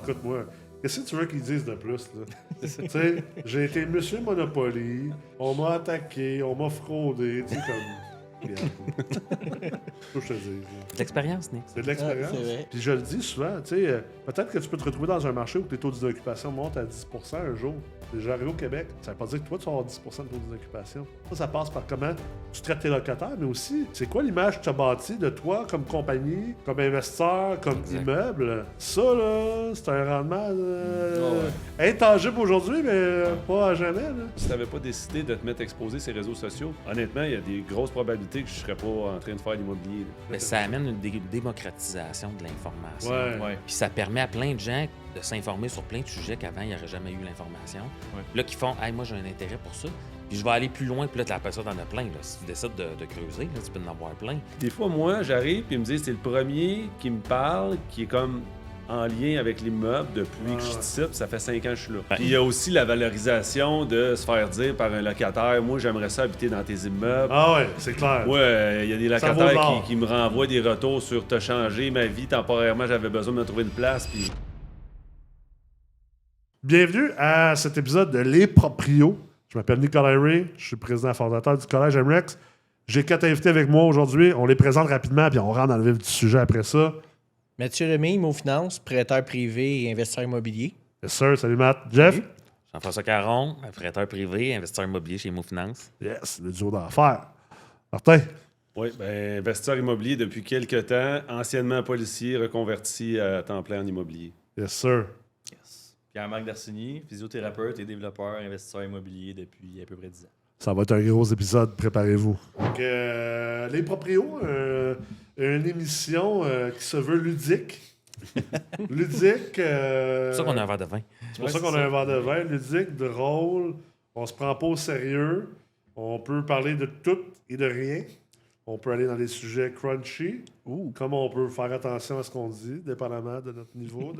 écoute-moi, qu'est-ce que tu veux qu'ils disent de plus, là? Tu sais, j'ai été Monsieur Monopoly, on m'a attaqué, on m'a fraudé, tu sais, comme... Regarde. Faut que je te dise. C'est de l'expérience, Nick. C'est de l'expérience. c'est vrai. Puis je le dis souvent, tu sais, peut-être que tu peux te retrouver dans un marché où tes taux d'occupation montent à 10% un jour. Déjà arrivé au Québec, ça veut pas dire que toi, tu vas avoir 10% de taux d'occupation. Ça passe par comment tu traites tes locataires, mais aussi, c'est quoi l'image que tu as bâtie de toi comme compagnie, comme investisseur, comme immeuble. Ça, là, c'est un rendement intangible aujourd'hui, mais pas à jamais. Là. Si t'avais pas décidé de te mettre exposé ces réseaux sociaux, honnêtement, il y a des grosses probabilités que je serais pas en train de faire l'immobilier. Là. Mais ça amène une démocratisation de l'information. Ouais. Puis ça permet à plein de gens de s'informer sur plein de sujets qu'avant, il n'y aurait jamais eu l'information. Là, qui font « Hey, moi, j'ai un intérêt pour ça. » Puis je vais aller plus loin, puis là, après ça, t'en as plein. Là. Si tu décides de creuser, là, tu peux en avoir plein. Des fois, moi, j'arrive puis ils me disent c'est le premier qui me parle, qui est comme en lien avec l'immeuble depuis que je suis ici, puis ça fait 5 ans que je suis là. Puis il y a aussi la valorisation de se faire dire par un locataire, moi j'aimerais ça habiter dans tes immeubles. Ah ouais, c'est clair. Ouais, il y a des Ça vaut locataires l'or. qui me renvoient des retours sur t'as changé ma vie temporairement, j'avais besoin de me trouver une place. Puis Bienvenue à cet épisode de Les Proprios. Je m'appelle Nicolas Ray, je suis président fondateur du Collège MREX. J'ai 4 invités avec moi aujourd'hui. On les présente rapidement, puis on rentre dans le vif du sujet après ça. Mathieu Rémy, Imo Finance, prêteur privé et investisseur immobilier. Yes sir, salut Matt. Jeff? Jean-François Caron, prêteur privé, investisseur immobilier chez Mofinance. Yes, le duo d'enfer. Martin? oui, ben investisseur immobilier depuis quelques temps, anciennement policier, reconverti à temps plein en immobilier. Yes sir. Pierre-Marc Darcigny, physiothérapeute et développeur, investisseur immobilier depuis à peu près 10 ans. Ça va être un gros épisode, préparez-vous. Donc, Les Proprios, une émission qui se veut ludique. Ludique. C'est pour ça qu'on a un verre de vin. C'est pour ça qu'on a un verre de vin. Ludique, drôle. On se prend pas au sérieux. On peut parler de tout et de rien. On peut aller dans des sujets crunchy. Comme on peut faire attention à ce qu'on dit, dépendamment de notre niveau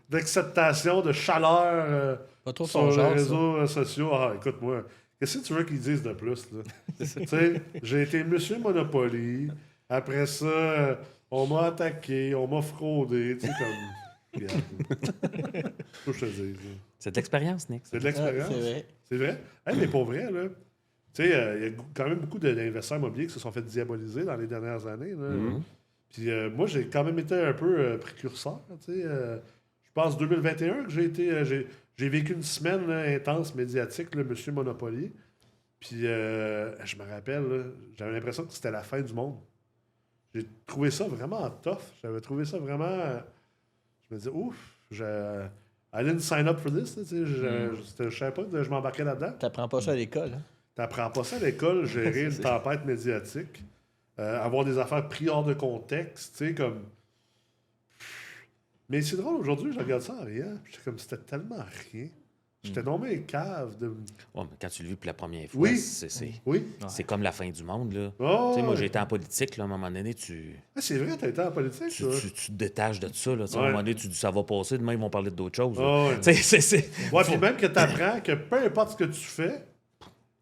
d'acceptation, de chaleur Pas trop sur son les genre, ça. réseaux sociaux. Ah, écoute-moi, qu'est-ce que tu veux qu'ils disent de plus? Là? Tu sais, j'ai été Monsieur Monopoly. Après ça, on m'a attaqué, on m'a fraudé. Tu sais, comme... Regarde. Faut que je te dise. Là. C'est de l'expérience, Nick. C'est de l'expérience. c'est vrai. C'est vrai? Hey, mais pour vrai, là, tu sais, il y a quand même beaucoup d'investisseurs immobiliers qui se sont fait diaboliser dans les dernières années. Là. Puis moi, j'ai quand même été un peu précurseur. Tu sais, je pense 2021 que j'ai vécu une semaine là, intense médiatique, le Monsieur Monopoly. Puis je me rappelle, là, j'avais l'impression que c'était la fin du monde. J'ai trouvé ça vraiment tough. J'avais trouvé ça vraiment... je me disais, ouf, I didn't sign up for this. Tu sais, je savais pas que je m'embarquais là-dedans. T'apprends pas ça à l'école. Hein? T'apprends pas ça à l'école, gérer une tempête médiatique, avoir des affaires prises hors de contexte, tu sais, comme... Mais c'est drôle, aujourd'hui, je regarde ça en rien, puis comme c'était tellement rien. J'étais nommé cave de... Ouais, mais quand tu le vis pour la première fois, Oui. c'est Oui. comme la fin du monde. Là. Oh, Tu sais, moi, ouais. j'ai été en politique. Là, à un moment donné, Ah, c'est vrai, t'as été en politique, tu te détaches de ça. Là, tu sais, À un Ouais. moment donné, tu dis ça va passer. Demain, ils vont parler d'autres choses. là. Ah, ouais. Tu sais, Ouais, puis même que t'apprends que peu importe ce que tu fais,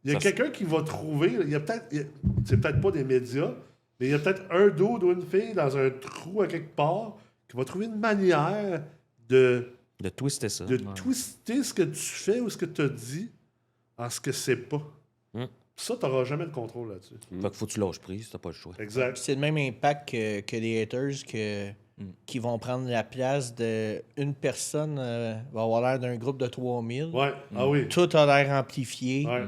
il y a Ça, quelqu'un qui va trouver... C'est peut-être pas des médias, mais il y a peut-être un dude ou une fille dans un trou à quelque part qui va trouver une manière de twister ça. twister ce que tu fais ou ce que tu as dit en ce que c'est pas. Ça, tu n'auras jamais de contrôle là-dessus. Fait qu'il faut que tu lâches prise, t'as pas le choix. Exact. C'est le même impact que les haters qui vont prendre la place d'une personne va avoir l'air d'un groupe de 3000. Ouais. Ah oui. Tout a l'air amplifié. Ouais.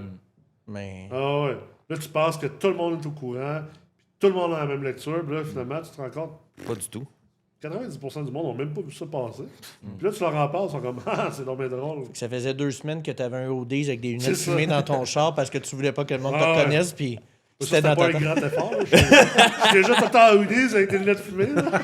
Mais Ah ouais. Là, tu penses que tout le monde est au courant, puis tout le monde a la même lecture, puis là, finalement, tu te rends compte, Pas du tout. 90% du monde n'ont même pas vu ça passer. Puis là, tu leur en parles, ils sont comme, ah, c'est donc bien drôle. ça faisait 2 semaines que tu avais un ODs avec des C'est lunettes ça. fumées dans ton char parce que tu voulais pas que le monde Ah te ouais. reconnaisse. Puis Ça, c'était c'était dans pas ta un grand effort. Là. J'étais déjà tout le temps en hoodies avec des lunettes fumées. Là.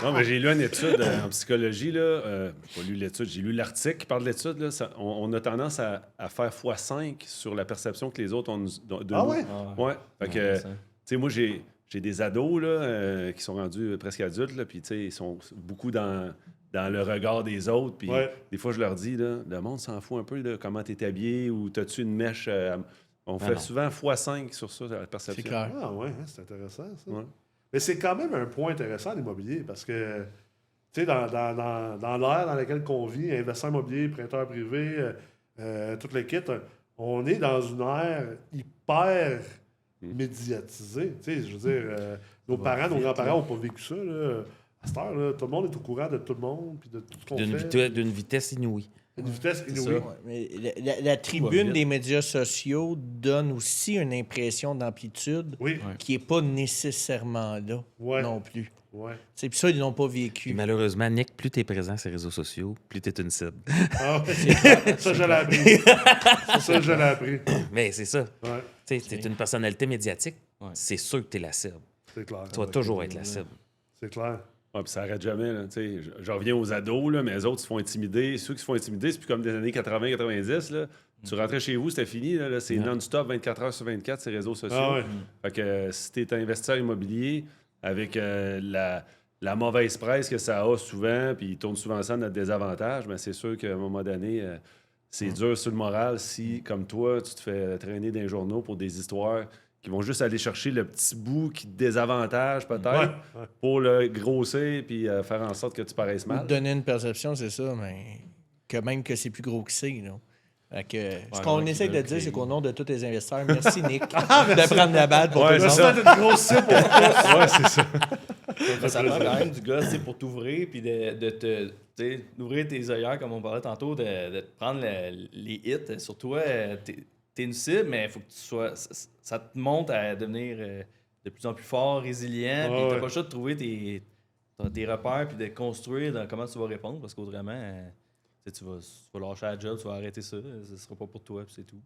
Non, mais j'ai lu une étude en psychologie, là. J'ai pas lu l'étude, j'ai lu l'article qui parle de l'étude. Là. On a tendance à faire x5 sur la perception que les autres ont de Ah nous. ouais? Ouais. Fait que, tu sais, moi, j'ai des ados là, qui sont rendus presque adultes, là, puis tu sais, ils sont beaucoup dans le regard des autres. Puis Ouais. des fois, je leur dis, là, le monde s'en fout un peu de comment tu es habillé ou t'as-tu une mèche. On fait non. souvent x5 sur ça, la perception. C'est clair. Ah ouais, hein, c'est intéressant, ça. Ouais. Mais c'est quand même un point intéressant, l'immobilier, parce que, sais, dans l'ère dans laquelle on vit, investisseur immobilier, prêteur privé, toute l'équipe, on est dans une ère hyper médiatisée. Tu sais, je veux dire, nos parents, nos grands-parents n'ont pas vécu ça. Là. À cette heure, là, tout le monde est au courant de tout le monde puis de tout ce qu'on fait. D'une vitesse inouïe. Une vitesse inouïe. Ouais, mais la tribune des médias sociaux donne aussi une impression d'amplitude qui n'est pas nécessairement là non plus. Ouais. C'est puis ça, ils l'ont pas Puis vécu. malheureusement, Nick, plus tu es présent sur les réseaux sociaux, plus tu es une cible. Ah, ouais. Ça, je l'ai appris. Ça, je l'ai appris. Mais c'est ça. Ouais, Tu es une personnalité médiatique, c'est sûr que tu es la cible. c'est clair. Tu vas toujours être la cible. C'est clair. Ouais, puis ça n'arrête jamais. Là, je reviens aux ados, là, mais les autres se font intimider. Ceux qui se font intimider, c'est plus comme des années 80-90. Tu rentrais chez vous, c'était fini. Là, c'est non-stop, 24 heures sur 24, ces réseaux sociaux. Ah ouais. Fait que si tu es un investisseur immobilier, avec la mauvaise presse que ça a souvent, puis ils tournent souvent ça à notre désavantage, mais c'est sûr qu'à un moment donné, c'est dur sur le moral si, comme toi, tu te fais traîner dans les journaux pour des histoires qui vont juste aller chercher le petit bout qui te désavantage peut-être pour le grossir puis faire en sorte que tu paraisses Ou mal. donner une perception, c'est ça, mais que même que c'est plus gros que c'est. Là. Fait que, ce qu'on essaie de dire, c'est qu'au nom de tous les investisseurs, merci Nick de prendre la balle pour tout le monde. Ça, c'est une grosse cible pour toi. Ouais, c'est ça. Ça prend quand même du gars pour t'ouvrir puis d'ouvrir tes œillères, comme on parlait tantôt, de te prendre les hits. Sur toi, t'es une cible, mais il faut que tu sois. Ça te monte à devenir de plus en plus fort, résilient. Puis t'as pas le choix de trouver tes repères puis de construire dans comment tu vas répondre parce qu'autrement, tu vas lâcher la job, tu vas arrêter ça. Ce sera pas pour toi, puis c'est tout.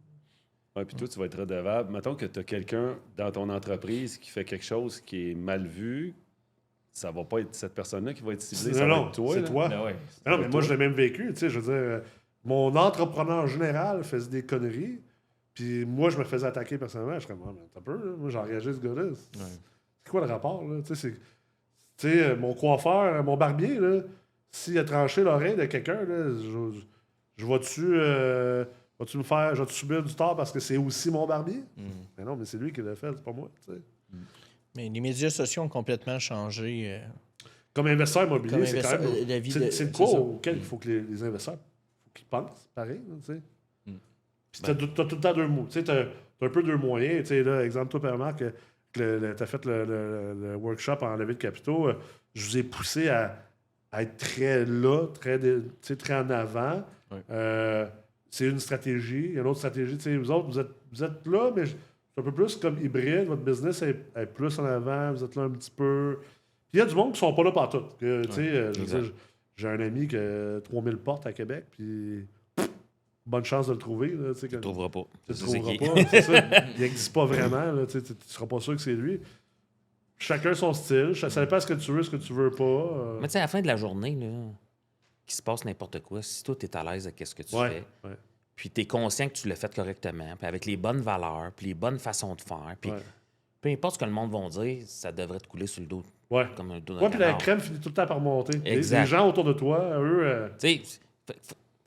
Ouais, puis toi, tu vas être redevable. Mettons que tu as quelqu'un dans ton entreprise qui fait quelque chose qui est mal vu. Ça va pas être cette personne-là qui va être ciblée, ça va être toi. C'est là. toi. Ben ouais, Non, mais moi, je l'ai même vécu. Tu sais, je veux dire, mon entrepreneur général faisait des conneries, puis moi, je me faisais attaquer personnellement. Je serais comme, t'as peur, là. Moi, j'ai engagé ce gars-là. C'est quoi le rapport, là? Tu sais, mon coiffeur, mon barbier, là, s'il a tranché l'oreille de quelqu'un, là, je vais-tu me faire, je vais-tu subir du tort parce que c'est aussi mon barbier? Mais non, mais c'est lui qui l'a fait, c'est pas moi, tu sais. Mais les médias sociaux ont complètement changé. Comme investisseur immobilier, Comme c'est quand même. la vie C'est de- quoi c'est ça. auquel il faut que les investisseurs faut qu'ils pensent, pareil, là, tu sais. Puis t'as tout le temps deux mots. Tu sais, t'as un peu deux moyens. Tu sais, là, exemple, toi, Pierre-Marc, t'as fait le workshop en levée de capitaux. Je vous ai poussé à être très là, très en avant. Ouais. C'est une stratégie. Il y a une autre stratégie. Tu sais, vous autres, vous êtes là, mais c'est un peu plus comme hybride. Votre business est plus en avant. Vous êtes là un petit peu. Puis il y a du monde qui sont pas là partout. Tu sais, je veux dire, j'ai un ami qui a 3000 portes à Québec, puis bonne chance de le trouver. Là, tu Tu ne trouveras pas. ne le C'est trouveras qui. pas. C'est ça. Il n'existe pas vraiment. Là, tu ne seras pas sûr que c'est lui. Chacun son style. Ça dépend ce que tu veux pas. Mais tu sais, à la fin de la journée, là, qu'il se passe n'importe quoi, si toi, tu es à l'aise avec ce que tu fais, puis tu es conscient que tu l'as fait correctement, puis avec les bonnes valeurs, puis les bonnes façons de faire, puis peu importe ce que le monde va dire, ça devrait te couler sur le dos. Comme un dos d'un puis la canard. crème finit tout le temps par monter. Exact. Les gens autour de toi, eux. Tu sais,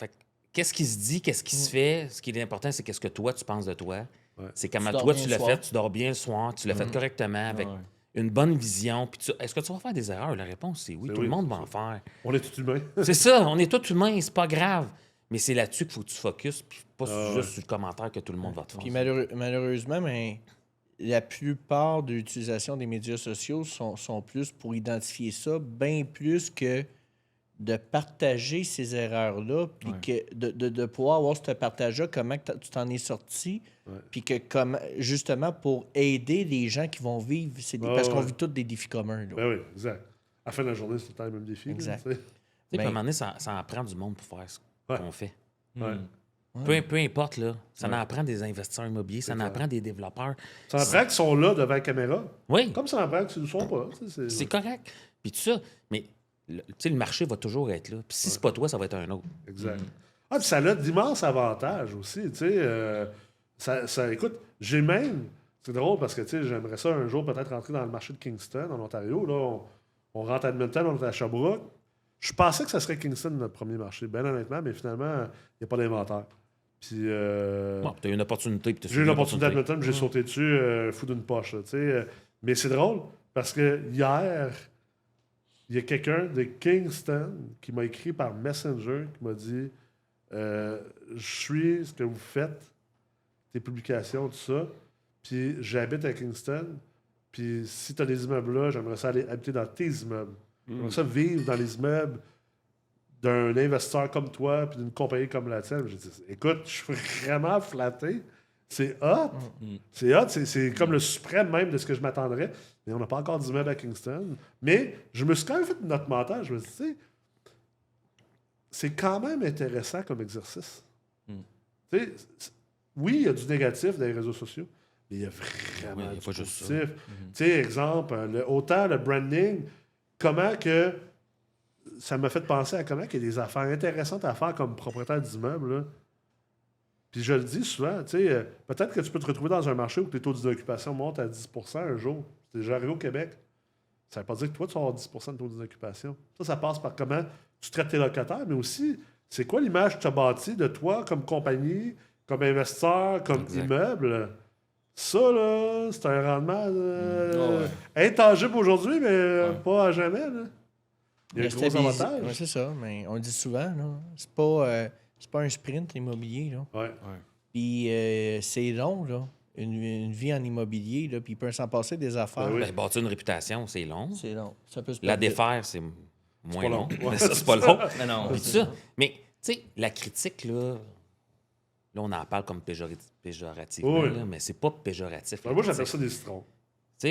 qu'est-ce qui se dit, qu'est-ce qui se fait? Ce qui est important, c'est qu'est-ce que toi, tu penses de toi. C'est comment Tu dors toi, bien tu le l'as soir. fait, tu dors bien le soir, tu l'as fait correctement, avec une bonne vision. Puis est-ce que tu vas faire des erreurs? La réponse, c'est oui. C'est Tout oui, le monde c'est va en faire. On est tous humains. C'est ça, on est tous humains, c'est pas grave. Mais c'est là-dessus qu'il faut que tu focuses, puis pas juste sur le commentaire que tout le monde va te faire. Puis malheureusement, mais la plupart de l'utilisation des médias sociaux sont plus pour identifier ça, bien plus que de partager ces erreurs-là, puis que de pouvoir avoir ce partage-là, comment que tu t'en es sorti, puis que justement pour aider les gens qui vont vivre, parce qu'on vit tous des défis communs. Là. Ben oui, exact. À la fin de la journée, c'est tout le temps le même défi. Exact. Là, tu sais. Tu sais, puis à un moment donné, ça en prend du monde pour faire ce qu'on fait. Ouais. Peu importe, là. Ça en prend des investisseurs immobiliers, ça en prend des développeurs. Ça en prend qu'ils sont là devant la caméra. Oui, Comme ça en prend qu'ils ne le sont pas. Tu sais, c'est correct. Puis tout ça, mais tu sais, le marché va toujours être là. Puis si c'est pas toi, ça va être un autre. Exact. Ah, puis ça a d'immenses avantages aussi. Tu sais, écoute, j'ai même. C'est drôle parce que tu sais, j'aimerais ça un jour peut-être rentrer dans le marché de Kingston, en Ontario. Là, on rentre à Edmonton, on est à Sherbrooke. Je pensais que ça serait Kingston notre premier marché, bien honnêtement, mais finalement, il n'y a pas d'inventaire. Puis. Bon, tu as eu une opportunité. Puis J'ai eu une opportunité à Edmonton, puis j'ai sauté dessus, fou d'une poche. Là, tu sais. Mais c'est drôle parce que hier, il y a quelqu'un de Kingston qui m'a écrit par Messenger qui m'a dit je suis ce que vous faites, tes publications, tout ça, puis j'habite à Kingston, puis si tu as des immeubles là, j'aimerais ça aller habiter dans tes immeubles. J'aimerais ça vivre dans les immeubles d'un investisseur comme toi, puis d'une compagnie comme la tienne. J'ai dit, écoute, je suis vraiment flatté. C'est hot. C'est hot. C'est comme le suprême même de ce que je m'attendrais. Mais on n'a pas encore d'immeuble à Kingston. Mais je me suis quand même fait une note mentale. Je me suis dit, c'est quand même intéressant comme exercice. Oui, il y a du négatif dans les réseaux sociaux, mais il y a vraiment du positif. Exemple, autant le branding, comment que ça m'a fait penser à comment il y a des affaires intéressantes à faire comme propriétaire d'immeuble. Là. Puis je le dis souvent, peut-être que tu peux te retrouver dans un marché où tes taux d'occupation montent à 10 % un jour. C'est déjà arrivé au Québec. Ça ne veut pas dire que toi, tu vas avoir 10 % de taux d'occupation. Ça passe par comment tu traites tes locataires, mais aussi, c'est quoi l'image que tu as bâtie de toi comme compagnie, comme investisseur, comme immeuble. Ça, là, c'est un rendement intangible aujourd'hui, mais pas à jamais. Là. Il y a un gros avantage. Oui, c'est ça, mais on le dit souvent, là. C'est pas un sprint, l'immobilier, là. Ouais. Puis c'est long, là. Une vie en immobilier, là, puis il peut s'en passer des affaires. Bâtir une réputation, c'est long. C'est long. Ça peut se la perdre. défaire, c'est moins long. Ouais, Ça, c'est pas long. Mais non. Puis ça. Mais, tu sais, la critique, là, on en parle comme péjorativement, là, mais c'est pas péjoratif. Moi, j'appelle ça des citrons. Ça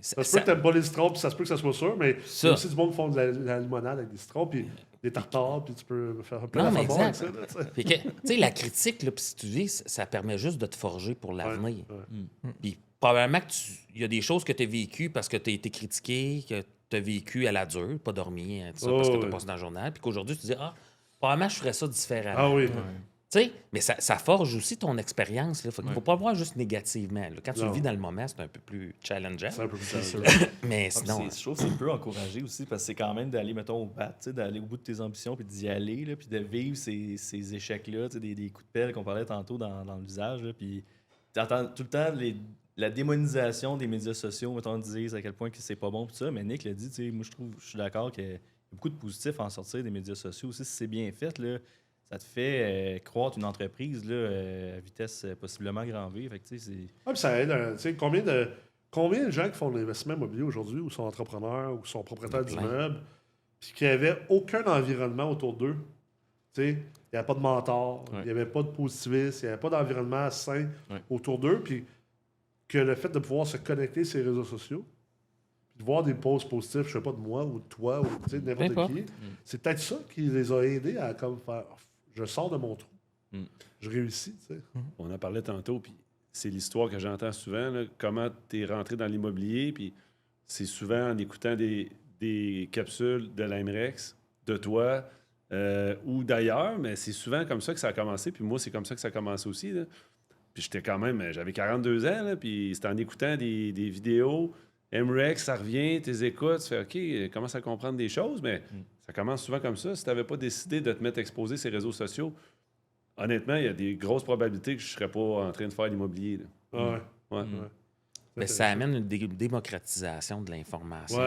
se peut que t'aimes pas les citrons, puis ça se peut que ça soit sûr, mais il y a aussi du monde qui font de la limonade avec des citrons, puis des tartares, puis tu peux faire plein d'affaires bon avec ça. Fait que, tu sais, la critique, là, puis si tu dis, ça permet juste de te forger pour l'avenir. Puis probablement qu'il y a des choses que tu as vécues parce que tu as été critiqué, que tu as vécu à la dure, pas dormi, tout ça, parce que tu as passé dans le journal, puis qu'aujourd'hui, tu dis, probablement, je ferais ça différemment. Ah oui. Tu sais, mais ça forge aussi ton expérience. Il ne faut pas voir juste négativement. Là. Quand tu le vis dans le moment, c'est un peu plus challengeant. C'est un peu plus challengeant. Mais sinon... Je trouve que c'est peu encouragé aussi, parce que c'est quand même d'aller, mettons, au bat, d'aller au bout de tes ambitions, puis d'y aller, là, puis de vivre ces échecs-là, des coups de pelle qu'on parlait tantôt dans le visage. Là, puis tu entends tout le temps la démonisation des médias sociaux, mettons, disent à quel point que c'est pas bon, tout ça. Mais Nick l'a dit, moi, je suis d'accord qu'il y a beaucoup de positifs à en sortir des médias sociaux aussi. Si c'est bien fait, là, ça te fait croître une entreprise là, à vitesse possiblement grand V. Fait que, puis ça aide. Combien de gens qui font de l'investissement immobilier aujourd'hui, ou sont entrepreneurs, ou sont propriétaires d'immeubles, puis qui n'avaient aucun environnement autour d'eux? Il n'y avait pas de mentor, il n'y avait pas de positivisme, il n'y avait pas d'environnement sain autour d'eux, puis que le fait de pouvoir se connecter sur les réseaux sociaux, puis de voir des posts positifs, je ne sais pas, de moi ou de toi, ou de n'importe qui, c'est peut-être ça qui les a aidés à comme faire... Je sors de mon trou. Je réussis, tu sais. On en parlait tantôt, puis c'est l'histoire que j'entends souvent, là, comment tu es rentré dans l'immobilier, puis c'est souvent en écoutant des capsules de l'Aimrex, de toi, ou d'ailleurs, mais c'est souvent comme ça que ça a commencé, puis moi, c'est comme ça que ça a commencé aussi, là. Puis j'étais quand même... J'avais 42 ans, là, puis c'était en écoutant des vidéos... MREX, ça revient, tu les écoutes, tu fais OK, commence à comprendre des choses, mais ça commence souvent comme ça. Si tu n'avais pas décidé de te mettre exposé ces réseaux sociaux, honnêtement, il y a des grosses probabilités que je ne serais pas en train de faire l'immobilier. Mais ça amène une démocratisation de l'information.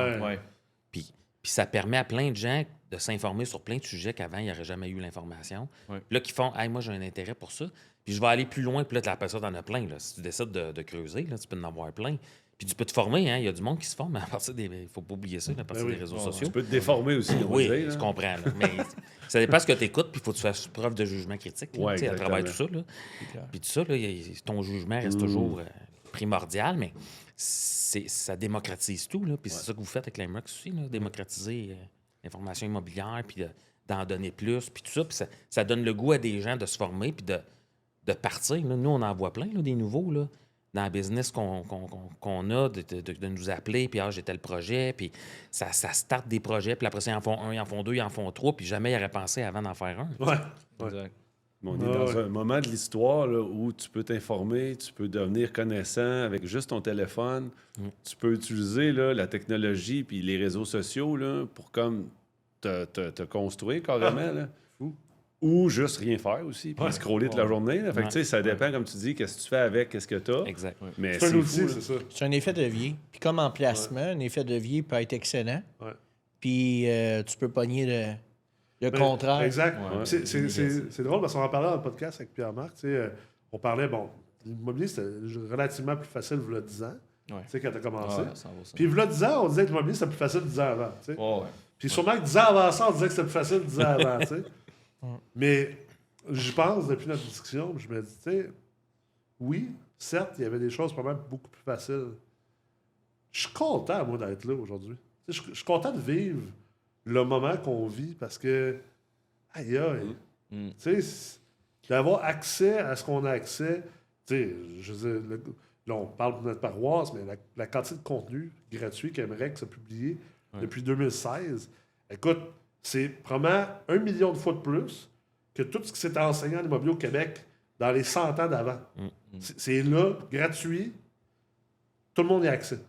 Puis ça permet à plein de gens de s'informer sur plein de sujets qu'avant, il n'y aurait jamais eu l'information. Puis là, qui font moi, j'ai un intérêt pour ça. Puis je vais aller plus loin, puis là, après ça, tu en as plein. Là. Si tu décides de creuser, là, tu peux en avoir plein. Puis tu peux te former, hein? Il y a du monde qui se forme à partir des... Il ne faut pas oublier ça, à partir des réseaux sociaux. Tu peux te déformer aussi. Oui, je comprends. Là. Mais ça dépend ce que tu écoutes, puis il faut que tu fasses preuve de jugement critique à travers tout ça. Là. Puis tout ça, là, ton jugement reste toujours primordial, mais ça démocratise tout. Puis c'est ça que vous faites avec l'Aimrex aussi, là, démocratiser l'information immobilière, puis d'en donner plus, puis tout ça. Puis ça donne le goût à des gens de se former, puis de partir. Là. Nous, on en voit plein, là, des nouveaux, là. Dans le business qu'on a, de nous appeler, puis j'ai tel projet, puis ça starte des projets, puis après ça, ils en font un, ils en font deux, ils en font trois, puis jamais ils auraient pensé avant d'en faire un. Exact. On est dans un moment de l'histoire là, où tu peux t'informer, tu peux devenir connaissant avec juste ton téléphone. Tu peux utiliser là, la technologie puis les réseaux sociaux là, pour comme te construire carrément. Là. Ou juste rien faire aussi, puis scroller toute la journée. Là. Fait que, tu sais, ça dépend, comme tu dis, qu'est-ce que tu fais avec, qu'est-ce que tu as. Exact. Mais c'est un outil, c'est ça. C'est un effet de levier. Puis comme en placement, un effet de levier peut être excellent. puis tu peux pogner le contraire. Exact. Ouais. C'est drôle parce qu'on en parlait dans le podcast avec Pierre-Marc. On parlait, l'immobilier, c'était relativement plus facile il y a 10 ans. Ouais. Quand tu as commencé. Ouais, 100%. Puis il y a 10 ans, on disait que l'immobilier, c'était plus facile 10 ans avant. Ouais. Puis sûrement que 10 ans avant ça, on disait que c'était plus facile 10 ans avant. Mais j'y pense depuis notre discussion, je me dis, oui, certes, il y avait des choses probablement beaucoup plus faciles. Je suis content, moi, d'être là aujourd'hui. Je suis content de vivre le moment qu'on vit parce que, aïe, d'avoir accès à ce qu'on a accès, je veux dire, là, on parle de notre paroisse, mais la quantité de contenu gratuit qu'Aimeric a publié depuis 2016, écoute, c'est probablement 1 million de fois de plus que tout ce qui s'est enseigné en immobilier au Québec dans les 100 ans d'avant. C'est là, gratuit, tout le monde y a accès.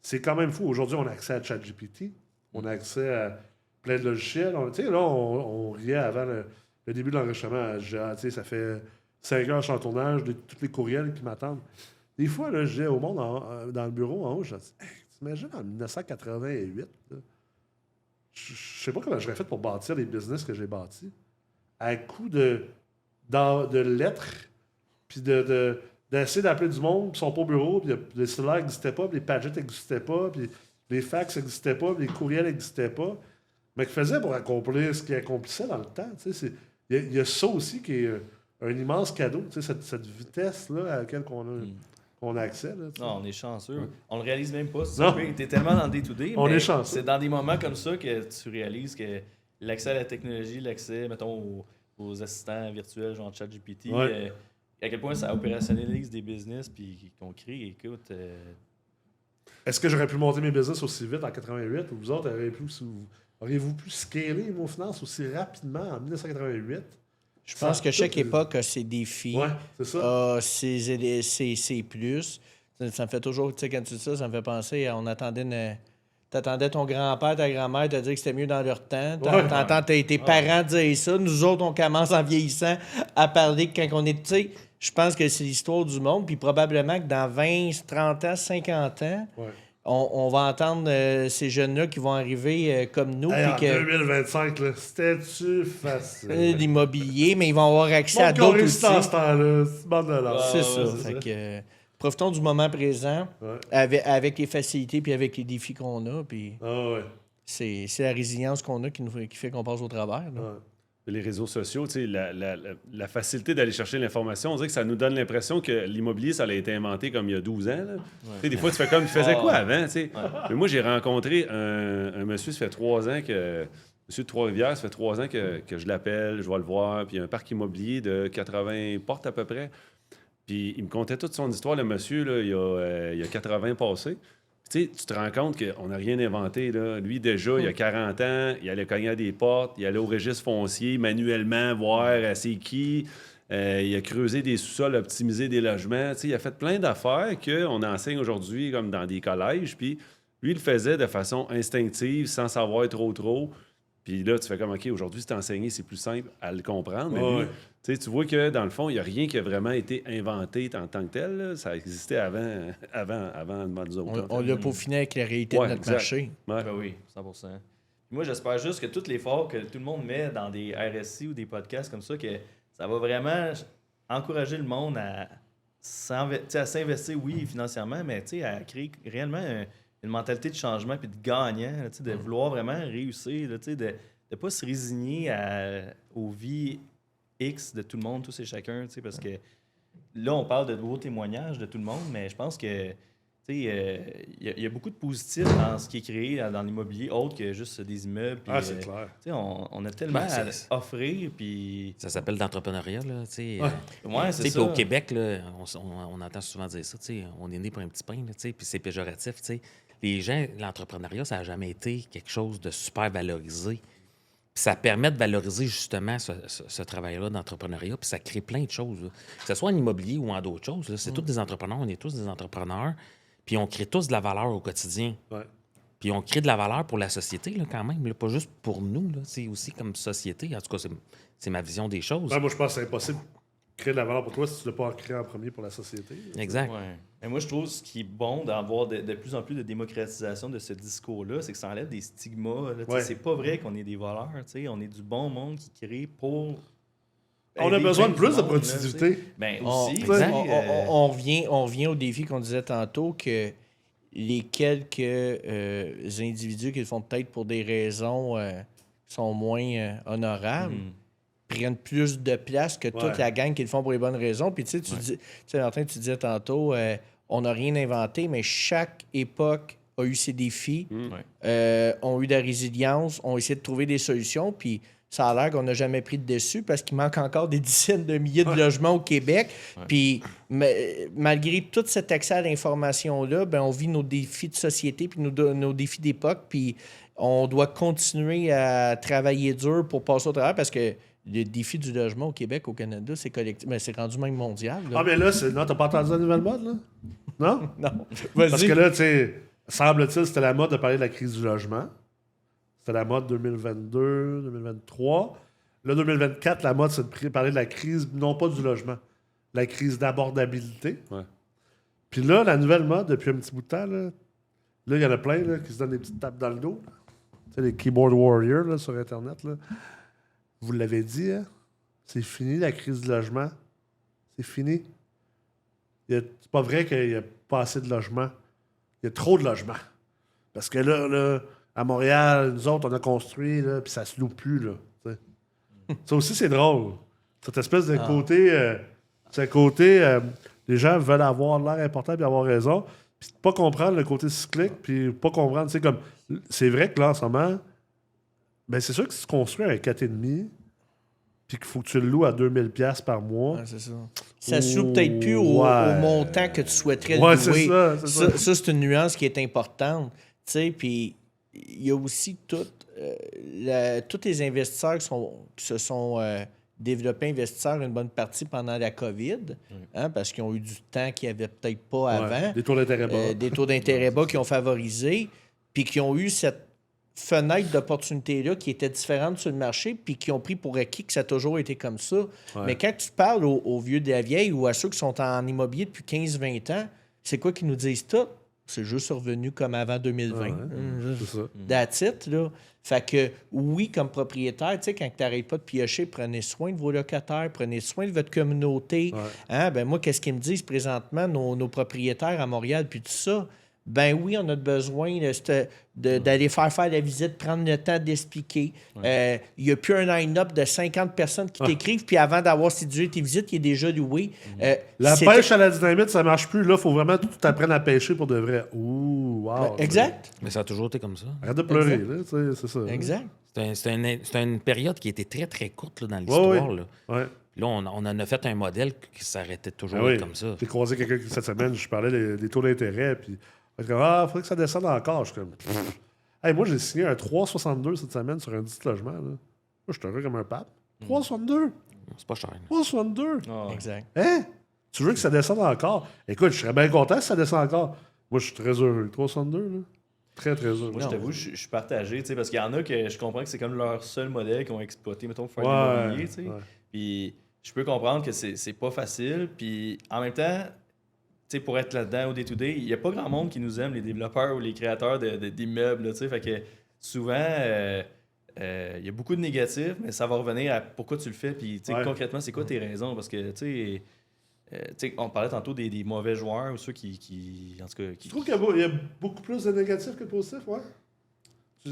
C'est quand même fou. Aujourd'hui, on a accès à ChatGPT, on a accès à plein de logiciels. On riait avant le début de l'enregistrement. Ça fait 5 heures sur le tournage, tous les courriels qui m'attendent. Des fois, là, je disais au monde dans le bureau en haut, je dis, t'imagines en 1988, je sais pas comment j'aurais fait pour bâtir les business que j'ai bâtis. À coup de lettres, puis d'essayer d'appeler du monde, puis ils sont pas au bureau, puis les cellulaires n'existaient pas, puis les Padgett n'existaient pas, puis les fax n'existaient pas, puis les courriels n'existaient pas. Mais qu'ils faisaient pour accomplir ce qu'ils accomplissaient dans le temps. Il y a ça aussi qui est un immense cadeau, cette vitesse-là à laquelle on a accès. Là, non, on est chanceux. On le réalise même pas. Tu es tellement dans le day-to-day. On est chanceux. C'est dans des moments comme ça que tu réalises que l'accès à la technologie, l'accès, mettons, aux assistants virtuels, genre ChatGPT, à quel point ça opérationnalise des business puis qu'on crée. Écoute. Est-ce que j'aurais pu monter mes business aussi vite en 88 ou vous autres auriez-vous pu scaler vos finances aussi rapidement en 1988? Je pense que chaque époque a ses défis, c'est ça. ses plus. Ça me fait toujours, tu sais, quand tu dis ça, ça me fait penser à, t'attendais ton grand-père, ta grand-mère te dire que c'était mieux dans leur temps. T'entends tes parents dire ça. Nous autres, on commence en vieillissant à parler quand on est... Tu sais, je pense que c'est l'histoire du monde. Puis probablement que dans 20, 30 ans, 50 ans, on va entendre ces jeunes-là qui vont arriver comme nous. En que, 2025, là, c'était-tu facile? L'immobilier, mais ils vont avoir accès à d'autres outils. Ce temps-là, c'est ça. Fait que, profitons du moment présent avec les facilités puis avec les défis qu'on a. Puis c'est la résilience qu'on a qui fait qu'on passe au travers. Les réseaux sociaux, la facilité d'aller chercher l'information, on dirait que ça nous donne l'impression que l'immobilier, ça a été inventé comme il y a 12 ans. Des fois, tu fais comme, il faisait quoi avant? Mais moi, j'ai rencontré un monsieur, ça fait 3 ans que... Monsieur de Trois-Rivières, ça fait 3 ans que je l'appelle, je vais le voir, puis il y a un parc immobilier de 80 portes à peu près. Puis il me contait toute son histoire, le monsieur, là, il y a 80 passés. Tu te rends compte qu'on n'a rien inventé. Là. Lui, déjà, il y a 40 ans, il allait cogner à des portes, il allait au registre foncier manuellement, voir c'est qui. Il a creusé des sous-sols, optimisé des logements. Il a fait plein d'affaires qu'on enseigne aujourd'hui comme dans des collèges. Puis lui, il le faisait de façon instinctive, sans savoir trop. Puis là, tu fais comme, OK, aujourd'hui, c'est enseigné, c'est plus simple à le comprendre. Mais lui, tu vois que, dans le fond, il n'y a rien qui a vraiment été inventé en tant que tel. Là. Ça existait avant nous autres. On l'a peaufiné avec la réalité de notre marché. Ben oui, 100%. Moi, j'espère juste que tous les efforts que tout le monde met dans des RSI ou des podcasts comme ça, que ça va vraiment encourager le monde à s'investir, oui, financièrement, mais à créer réellement une mentalité de changement puis de gagnant, là, de vouloir vraiment réussir, là, de ne pas se résigner aux vies X de tout le monde, tous et chacun, parce que là, on parle de beaux témoignages de tout le monde, mais je pense que il y a beaucoup de positifs dans ce qui est créé dans l'immobilier, autre que juste des immeubles. Puis, c'est clair. On a tellement à offrir. Puis... Ça s'appelle l'entrepreneuriat. Là, c'est ça. Au Québec, là, on entend souvent dire ça. On est né pour un petit pain, puis c'est péjoratif. Les gens, l'entrepreneuriat, ça n'a jamais été quelque chose de super valorisé. Puis ça permet de valoriser justement ce travail-là d'entrepreneuriat, puis ça crée plein de choses. Là. Que ce soit en immobilier ou en d'autres choses. Là. C'est tous des entrepreneurs, on est tous des entrepreneurs. Puis on crée tous de la valeur au quotidien. Puis on crée de la valeur pour la société, là, quand même. Là, pas juste pour nous, là, c'est aussi comme société. En tout cas, c'est ma vision des choses. Moi, je pense que c'est impossible créer de la valeur pour toi si tu ne l'as pas créé en premier pour la société. Exact. Ouais. Mais moi, je trouve ce qui est bon d'avoir de plus en plus de démocratisation de ce discours-là, c'est que ça enlève des stigmas. Là. Ouais. C'est pas vrai qu'on est des voleurs. On est du bon monde qui crée pour. On a aider besoin de plein plus de monde, là, productivité. Ben On, aussi. exact. on revient au défi qu'on disait tantôt que les quelques individus qui le font peut-être pour des raisons qui sont moins honorables prennent plus de place que toute la gang qui le font pour les bonnes raisons. Puis tu sais, Martin, tu disais tantôt, on n'a rien inventé, mais chaque époque a eu ses défis, ont eu de la résilience, ont essayé de trouver des solutions, puis ça a l'air qu'on n'a jamais pris de dessus parce qu'il manque encore des dizaines de milliers de logements au Québec. Puis malgré tout cet accès à l'information-là, ben, on vit nos défis de société puis nos défis d'époque. Puis on doit continuer à travailler dur pour passer au travers parce que le défi du logement au Québec, au Canada, c'est collectif. Mais c'est rendu même mondial. Là. Ah, mais là, non, t'as pas entendu la nouvelle mode, là? Non? Non. Parce que là, tu sais, semble-t-il, c'était la mode de parler de la crise du logement. C'était la mode 2022, 2023. Là, 2024, la mode, c'est de parler de la crise, non pas du logement, la crise d'abordabilité. Ouais. Puis là, la nouvelle mode, depuis un petit bout de temps, là, il y en a plein là, qui se donnent des petites tapes dans le dos. Tu sais, les keyboard warriors là, sur Internet. Là. Vous l'avez dit, hein? C'est fini la crise du logement. C'est fini. C'est pas vrai qu'il n'y a pas assez de logements. Il y a trop de logements. Parce que là, à Montréal, nous autres, on a construit, là, puis ça se loue plus, là. T'sais. Ça aussi, c'est drôle. Cette espèce de côté... les gens veulent avoir l'air important puis avoir raison, puis pas comprendre le côté cyclique, puis pas comprendre, tu sais, comme... C'est vrai que là, en ce moment, ben c'est sûr que si tu construis un 4,5, puis qu'il faut que tu le loues à 2000$ par mois... Ouais, c'est ça. Ça se loue peut-être plus au montant que tu souhaiterais le louer. C'est ça. Ça, c'est une nuance qui est importante. Tu sais, puis il y a aussi tous les investisseurs qui se sont développés investisseurs une bonne partie pendant la COVID, hein, parce qu'ils ont eu du temps qu'ils n'avaient peut-être pas avant. Des taux d'intérêt bas. Des taux d'intérêt bas qui ont favorisé, puis qui ont eu cette fenêtre d'opportunité-là qui était différente sur le marché, puis qui ont pris pour acquis que ça a toujours été comme ça. Ouais. Mais quand tu parles aux vieux de la vieille ou à ceux qui sont en immobilier depuis 15-20 ans, c'est quoi qu'ils nous disent tout? C'est juste revenu comme avant 2020. C'est ça. That's it, là. Fait que, oui, comme propriétaire, tu sais, quand tu n'arrêtes pas de piocher, prenez soin de vos locataires, prenez soin de votre communauté. Hein? Ben moi, qu'est-ce qu'ils me disent présentement, nos propriétaires à Montréal, puis tout ça? Ben oui, on a besoin d'aller faire la visite, prendre le temps d'expliquer. Il n'y a plus un line-up de 50 personnes qui t'écrivent, puis avant d'avoir séduit tes visites, il est déjà loué. La pêche à la dynamite, ça marche plus. Là, il faut vraiment que tu apprennes à pêcher pour de vrai. Ouh, wow. Exact. Mais ça a toujours été comme ça. Arrête de pleurer, là, c'est ça. Exact. C'est une période qui était très, très courte là, dans l'histoire. Là. Ouais. Là, on en a fait un modèle qui s'arrêtait toujours comme ça. J'ai croisé quelqu'un cette semaine, je parlais des taux d'intérêt, puis il faudrait que ça descende encore. Je suis comme... Hey, moi, j'ai signé un 3,62 cette semaine sur un 10 logements. Là. Moi, je suis heureux comme un pape. 3,62! C'est pas cher. 3,62! Ah, Exact. Hein? Tu veux que ça descende encore? Écoute, je serais bien content si ça descend encore. Moi, je suis très heureux. 3,62, là. Très, très heureux. Moi, je t'avoue, je suis partagé, parce qu'il y en a que je comprends que c'est comme leur seul modèle qu'ils ont exploité, mettons, pour faire de l'immobilier, tu sais. Puis je peux comprendre que c'est pas facile. Puis en même temps, tu sais, pour être là-dedans au day-to-day, il n'y a pas grand monde qui nous aime, les développeurs ou les créateurs d'immeubles, tu sais. Fait que souvent, il y a beaucoup de négatifs, mais ça va revenir à pourquoi tu le fais. Puis concrètement, c'est quoi tes raisons? Parce que, tu sais, on parlait tantôt des mauvais joueurs ou ceux qui en tout cas... Tu trouves qu'il y a beaucoup plus de négatifs que de positifs, ouais? Tu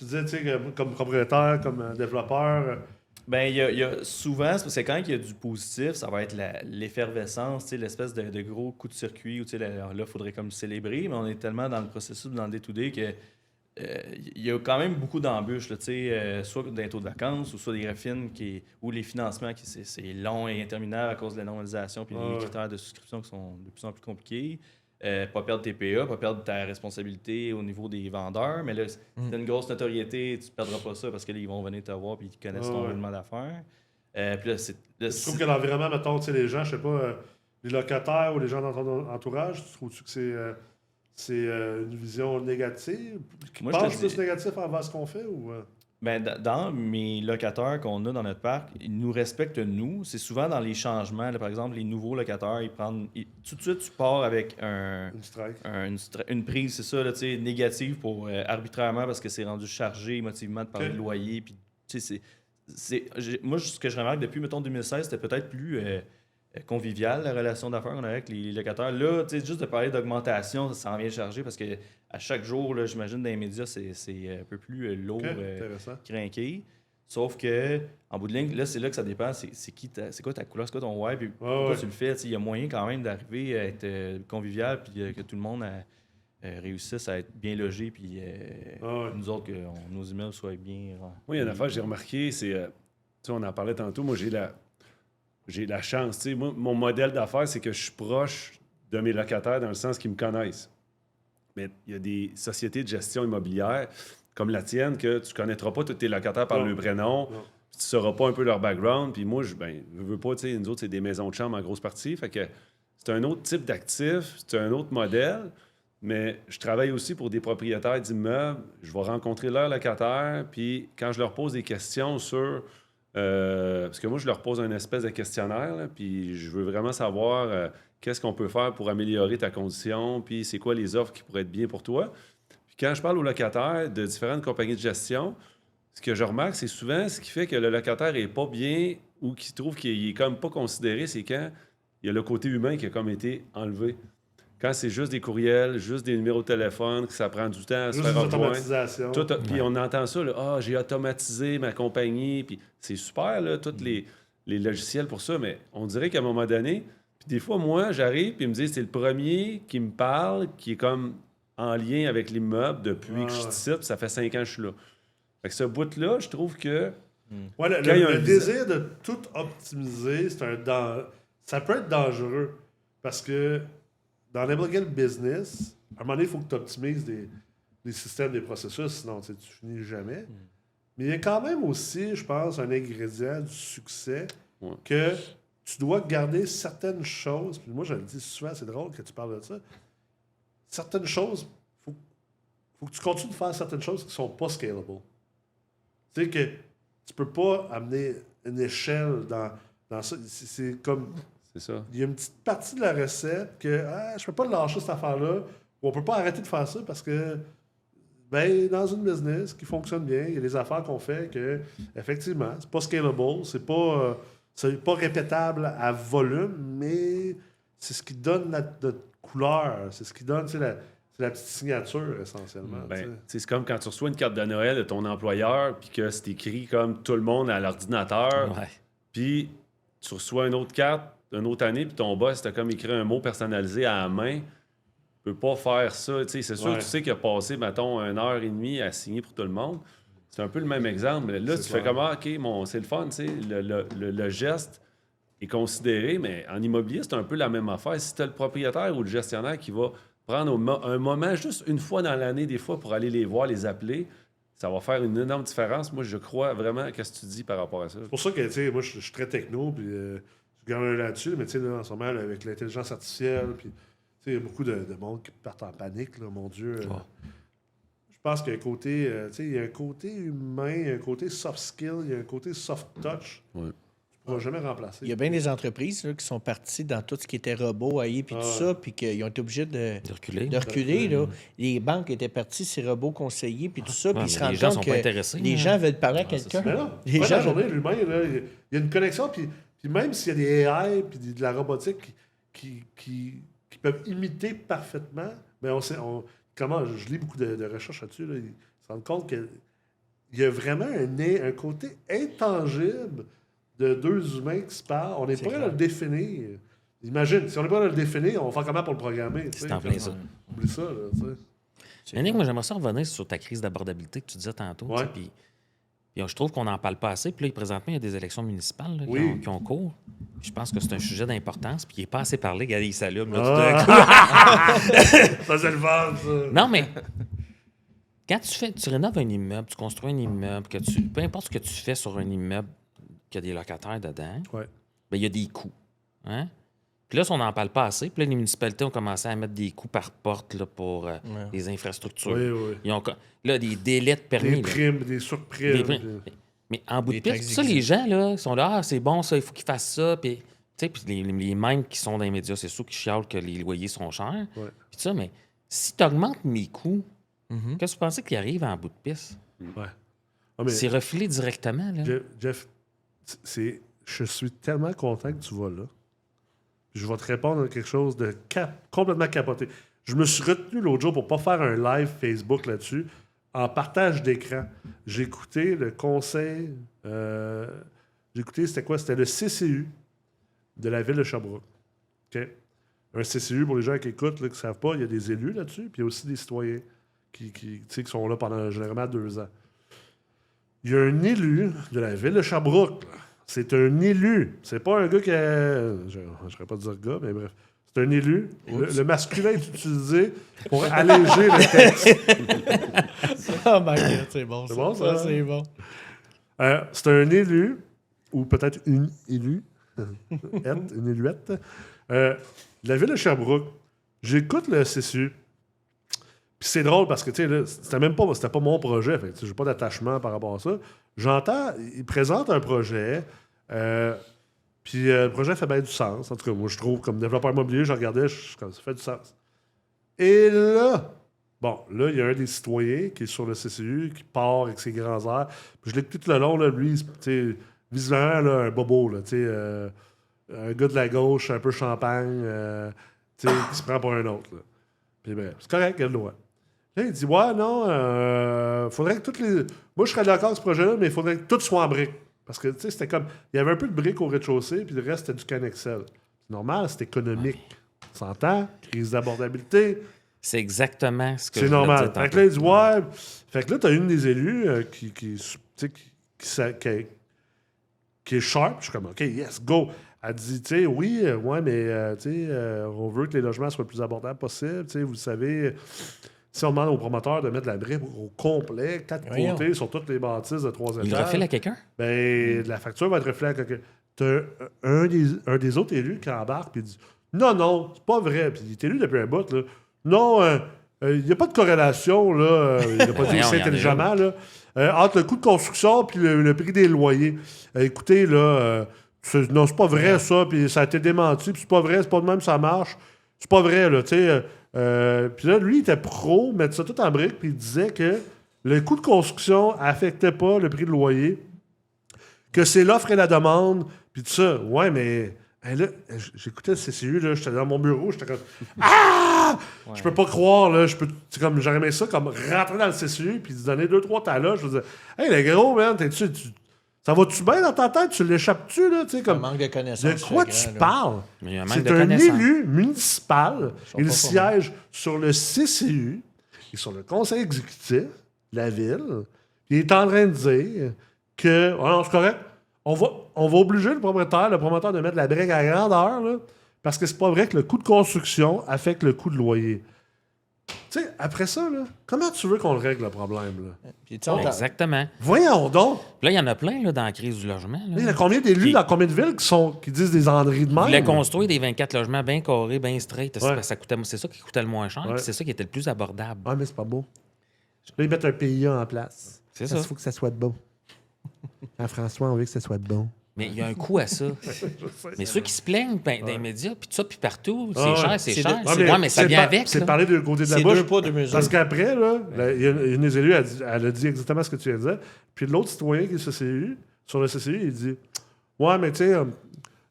disais, tu sais, comme propriétaire, comme développeur... Ben, il y a souvent, c'est parce que quand il y a du positif, ça va être l'effervescence, l'espèce de gros coup de circuit où là, il faudrait comme célébrer, mais on est tellement dans le processus, dans le day-to-day que il y a quand même beaucoup d'embûches, soit d'un taux de vacances ou soit des refines ou les financements, c'est long et interminable à cause de la normalisation puis les critères de souscription qui sont de plus en plus compliqués. Pas perdre tes PA, pas perdre ta responsabilité au niveau des vendeurs. Mais là, si tu as une grosse notoriété, tu ne perdras pas ça parce que là, ils vont venir te voir et ils connaissent ton règlement d'affaires. Puis là, je trouve que l'environnement, mettons, tu sais, les gens, je sais pas, les locataires ou les gens dans ton entourage, tu trouves-tu que c'est une vision négative? Qui pense plus négatif envers ce qu'on fait? Ou, Ben, dans mes locataires qu'on a dans notre parc, ils nous respectent, nous. C'est souvent dans les changements. Là, par exemple, les nouveaux locataires, tout de suite, tu pars avec une prise, c'est ça, là, négative pour arbitrairement parce que c'est rendu chargé émotivement de parler de loyer. Puis, moi, ce que je remarque depuis, mettons, 2016, c'était peut-être plus convivial, la relation d'affaires qu'on avait avec les locataires. Là, juste de parler d'augmentation, ça s'en vient charger parce que à chaque jour, là, j'imagine, dans les médias, c'est un peu plus lourd, crinqué. Sauf que, en bout de ligne, là, c'est là que ça dépend. C'est quoi ta couleur, c'est quoi ton web, puis pourquoi tu le fais. Il y a moyen quand même d'arriver à être convivial, puis que tout le monde réussisse à être bien logé, puis nous autres, que nos immeubles soient bien... Moi, il y a une affaire que j'ai remarqué, c'est... on en parlait tantôt, moi, j'ai la chance. Moi, mon modèle d'affaires, c'est que je suis proche de mes locataires dans le sens qu'ils me connaissent. Mais il y a des sociétés de gestion immobilière comme la tienne que tu ne connaîtras pas tous tes locataires par le prénom, tu ne sauras pas un peu leur background. Puis moi, je veux pas, nous autres, c'est des maisons de chambre en grosse partie. Fait que c'est un autre type d'actif, c'est un autre modèle. Mais je travaille aussi pour des propriétaires d'immeubles. Je vais rencontrer leurs locataires. Puis quand je leur pose des questions sur... parce que moi, je leur pose une espèce de questionnaire, là, puis je veux vraiment savoir qu'est-ce qu'on peut faire pour améliorer ta condition, puis c'est quoi les offres qui pourraient être bien pour toi. Puis quand je parle aux locataires de différentes compagnies de gestion, ce que je remarque, c'est souvent ce qui fait que le locataire n'est pas bien ou qu'il trouve qu'il est comme pas considéré, c'est quand il y a le côté humain qui a comme été enlevé. Quand c'est juste des courriels, juste des numéros de téléphone, que ça prend du temps à se faire rejoindre. Puis on entend ça, là, j'ai automatisé ma compagnie, puis c'est super, là, tous les logiciels pour ça, mais on dirait qu'à un moment donné, puis des fois, moi, j'arrive, puis ils me disent, c'est le premier qui me parle, qui est comme en lien avec l'immeuble depuis que je suis ici, puis ça fait 5 ans que je suis là. Fait que ce bout-là, je trouve que... Ouais, le désir de tout optimiser, ça peut être dangereux, parce que dans n'importe quel business, à un moment donné, il faut que tu optimises des systèmes, des processus, sinon tu finis jamais. Mais il y a quand même aussi, je pense, un ingrédient du succès que tu dois garder certaines choses. Puis moi, je le dis souvent, c'est drôle que tu parles de ça. Certaines choses, il faut que tu continues de faire certaines choses qui ne sont pas scalable. Tu sais que tu peux pas amener une échelle dans ça. C'est comme... C'est ça. Il y a une petite partie de la recette que je peux pas lâcher cette affaire-là, ou on peut pas arrêter de faire ça parce que dans une business qui fonctionne bien, il y a des affaires qu'on fait que, effectivement, c'est pas scalable, c'est pas répétable à volume, mais c'est ce qui donne notre couleur, c'est ce qui donne la petite signature, essentiellement. C'est comme quand tu reçois une carte de Noël de ton employeur, puis que c'est écrit comme tout le monde à l'ordinateur, puis tu reçois une autre carte une autre année, puis ton boss t'a comme écrit un mot personnalisé à la main, tu peux pas faire ça. C'est sûr que tu sais qu'il a passé, mettons, 1h30 à signer pour tout le monde. C'est un peu le même exemple. Mais là, tu fais comme, c'est le fun, le geste est considéré, mais en immobilier, c'est un peu la même affaire. Si tu as le propriétaire ou le gestionnaire qui va prendre un moment, juste une fois dans l'année, des fois, pour aller les voir, les appeler, ça va faire une énorme différence. Moi, je crois vraiment à ce que tu dis par rapport à ça. C'est pour ça que, moi, je suis très techno, puis... je garde là-dessus, mais là, en ce moment, avec l'intelligence artificielle, puis il y a beaucoup de monde qui partent en panique, là, mon Dieu. Je pense qu'il y a un côté, il y a un côté humain, il y a un côté soft skill, il y a un côté soft touch. Tu ne pourras jamais remplacer. Il y a bien des entreprises là, qui sont parties dans tout ce qui était robot, AI, puis tout ça, puis qu'ils ont été obligés de reculer. Là. Les banques étaient parties, ces robots conseillers, puis tout ça, puis ils se rendent compte que les gens veulent parler à quelqu'un. Les gens, journée, l'humain, il y a une connexion, puis même s'il y a des AI puis de la robotique qui peuvent imiter parfaitement, mais je lis beaucoup de recherches là-dessus, là, ils se rendent compte qu'il y a vraiment un côté intangible de deux humains qui se parlent. On n'est pas capable de le définir. Imagine, si on n'est pas capable de le définir, on va faire comment pour le programmer? C'est en plein ça. Oublie ça, là, tu sais. Yannick, moi, j'aimerais ça revenir sur ta crise d'abordabilité que tu disais tantôt. Puis je trouve qu'on n'en parle pas assez. Puis là, présentement, il y a des élections municipales là, qui ont cours. Je pense que c'est un sujet d'importance. Puis il n'est pas assez parlé. Regardez, il s'allume. Ça, c'est le fun, ça. Non, mais quand tu rénoves un immeuble, tu construis un immeuble, peu importe ce que tu fais sur un immeuble qui a des locataires dedans, il y a des coûts. Hein? Puis là, on n'en parle pas assez. Puis là, les municipalités ont commencé à mettre des coûts par porte là, pour les infrastructures. Oui. Ils ont là, des délais de permis. Des primes, des surprimes. Mais en bout de piste, ça, les gens, là, ils sont là, c'est bon, ça, il faut qu'ils fassent ça. Puis les mêmes qui sont dans les médias, c'est sûr qui chialent que les loyers sont chers. Ouais. Puis ça, mais si tu augmentes mes coûts, qu'est-ce que tu pensais qu'il arrive en bout de piste? Ouais. Ah, mais C'est refilé directement, là. Jeff, je suis tellement content que tu vas là. Je vais te répondre à quelque chose de complètement capoté. Je me suis retenu l'autre jour pour ne pas faire un live Facebook là-dessus. En partage d'écran, j'ai écouté le conseil... j'ai écouté, c'était quoi? C'était le CCU de la ville de Sherbrooke. OK? Un CCU, pour les gens qui écoutent, là, qui ne savent pas, il y a des élus là-dessus, puis il y a aussi des citoyens qui sont là pendant généralement 2 ans. Il y a un élu de la ville de Sherbrooke. Là. C'est un élu. C'est pas un gars qui a... Je ne saurais pas dire gars, mais bref. C'est un élu. Le masculin est utilisé pour alléger le texte. Oh my God, c'est bon. C'est bon, ça? C'est bon. C'est un élu, ou peut-être une élue, une éluette, de la ville de Sherbrooke. J'écoute le CCU. Puis c'est drôle parce que, tu sais, c'était pas mon projet. Fait que j'ai pas d'attachement par rapport à ça. J'entends, il présente un projet, puis le projet fait bien du sens. En tout cas, moi, je trouve, comme développeur immobilier, je regardais, ça fait du sens. Et là, il y a un des citoyens qui est sur le CCU, qui part avec ses grands airs. Puis je l'écoute tout le long, là, lui, tu sais, visiblement, là, un bobo, là, tu sais, un gars de la gauche, un peu champagne, tu sais, qui se prend pour un autre, là. Puis bref, c'est correct, il a le droit. Là, il dit, ouais, non, faudrait que toutes les... Moi, je serais d'accord avec ce projet-là, mais il faudrait que tout soit en briques. Parce que, tu sais, c'était comme... Il y avait un peu de briques au rez-de-chaussée, puis le reste, c'était du Canexel. C'est normal, c'est économique. On s'entend? Crise d'abordabilité. C'est exactement ce que je C'est voulais normal. dire Fait que là, il dit, ouais... Fait que là, t'as une des élus qui est sharp. Je suis comme, OK, yes, go. Elle dit, tu sais, oui, ouais, mais, tu sais, on veut que les logements soient le plus abordables possible. Tu sais, vous savez... Si on demande aux promoteurs de mettre la brique au complet, 4 côtés sur toutes les bâtisses de 3 étages... Il refile à quelqu'un? Ben, la facture va être refilée à quelqu'un. T'as un des autres élus qui embarque et dit « Non, c'est pas vrai. » Puis il est élu depuis un bout, là. Non, il n'y a pas de corrélation, là. Il n'a pas dit ça intelligemment, là. Entre le coût de construction et le prix des loyers. Écoutez, là... non, c'est pas vrai, ça. Puis ça a été démenti. Puis c'est pas vrai. C'est pas de même, ça marche. C'est pas vrai, là. Tu sais... puis là, lui, il était pro, mettre ça tout en briques, puis il disait que le coût de construction affectait pas le prix de loyer, que c'est l'offre et la demande, puis tout ça. Ouais, mais là, j'écoutais le CCU, là, j'étais dans mon bureau, j'étais comme « Ah! Ouais. Je peux pas croire, là, j'aurais aimé ça, comme rentrer dans le CCU, puis se donner 2-3 talas. Je me disais « Hey, le gros, man, ça va-tu bien dans ta tête? Tu l'échappes-tu, là? » Un manque de connaissances. De quoi tu parles? C'est un élu municipal. Il siège sur le CCU et sur le conseil exécutif de la ville. Il est en train de dire que... Oh non, c'est correct. On va obliger le promoteur de mettre la brique à grandeur, là, parce que c'est pas vrai que le coût de construction affecte le coût de loyer. Tu sais, après ça, là, comment tu veux qu'on le règle, le problème? Là? Puis, exactement. Voyons donc! Puis là, il y en a plein là, dans la crise du logement. Là. Il y a combien d'élus dans combien de villes qui disent des enneries de même? Ils voulaient construire des 24 logements bien carrés, bien straight. C'est ça qui coûtait le moins cher, c'est ça qui était le plus abordable. Ah, mais c'est pas beau. Là, ils mettent un PIA en place. C'est ça. Il faut que ça soit de bon. François, on veut que ça soit de bon. Mais il y a un coût à ça. Mais ceux qui se plaignent dans les médias, puis tout ça, puis partout, c'est cher, c'est cher. Mais ça vient avec. C'est parler de côté de la bouche. C'est 2 poids, 2 mesures. Parce qu'après, là, il y a une des élus, elle a dit exactement ce que tu viens de dire. Puis l'autre citoyen qui est sur le CCU, il dit « Ouais, mais tu sais,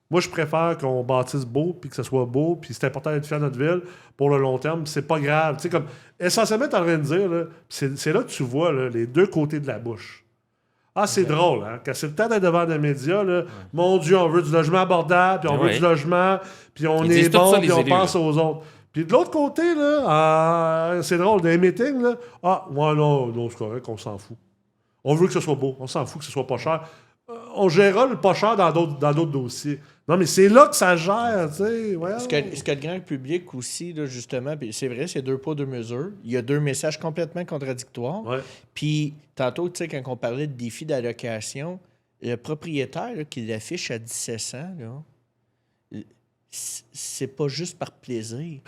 moi, je préfère qu'on bâtisse beau, puis que ça soit beau, puis c'est important d'être fier de notre ville pour le long terme, c'est pas grave. » Tu sais, comme, essentiellement, tu es en train de dire, là, c'est là que tu vois là, les deux côtés de la bouche. Ah, c'est drôle, hein? Quand c'est le temps d'être devant les médias, là, mon Dieu, on veut du logement abordable, puis on veut du logement, puis on est bon, puis on pense aux autres. Puis de l'autre côté, là, c'est drôle, dans les meetings, là, non, c'est correct, on s'en fout. On veut que ce soit beau, on s'en fout que ce soit pas cher. On gérera le pas cher dans d'autres dossiers. Non, mais c'est là que ça gère, tu sais. Ouais. Ce que le grand public aussi, là, justement, puis c'est vrai, c'est 2 poids, 2 mesures. Il y a 2 messages complètement contradictoires. Ouais. Puis, tantôt, tu sais, quand on parlait de défi d'allocation, le propriétaire là, qui l'affiche à 1700, là, c'est pas juste par plaisir.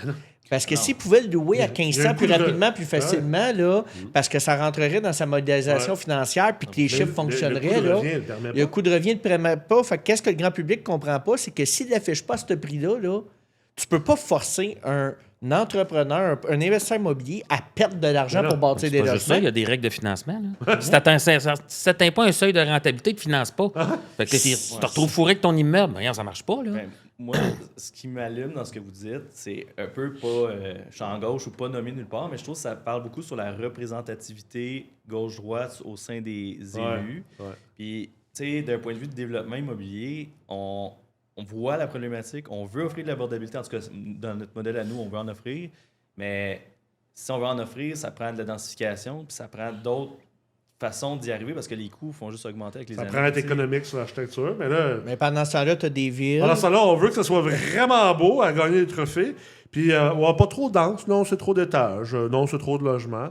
Parce que s'il pouvait le louer à 1500 plus rapidement, plus facilement, là, parce que ça rentrerait dans sa modélisation financière puis que les chiffres fonctionneraient, le coût de revient ne permet pas. Fait que qu'est-ce que le grand public ne comprend pas? C'est que s'il n'affiche pas à ce prix-là, tu peux pas forcer un entrepreneur, un investisseur immobilier à perdre de l'argent pour bâtir des logements. Il y a des règles de financement. Là. Si tu n'atteins pas un seuil de rentabilité, tu ne finances pas. Fait que tu te retrouves fourré avec ton immeuble. Rien, ça ne marche pas. Là. Moi, ce qui m'allume dans ce que vous dites, c'est un peu pas champ gauche ou pas nommé nulle part, mais je trouve que ça parle beaucoup sur la représentativité gauche-droite au sein des élus. Puis, tu sais, d'un point de vue de développement immobilier, on voit la problématique, on veut offrir de l'abordabilité, en tout cas, dans notre modèle à nous, on veut en offrir, mais si on veut en offrir, ça prend de la densification, puis ça prend d'autres façon d'y arriver parce que les coûts font juste augmenter avec les années. Ça prend être économique sur l'architecture, mais là... Mais pendant ce temps-là, tu as des villes... Pendant ce temps-là, on veut que ce soit vraiment beau à gagner des trophées, puis pas trop dense, non, c'est trop d'étages, non, c'est trop de logements.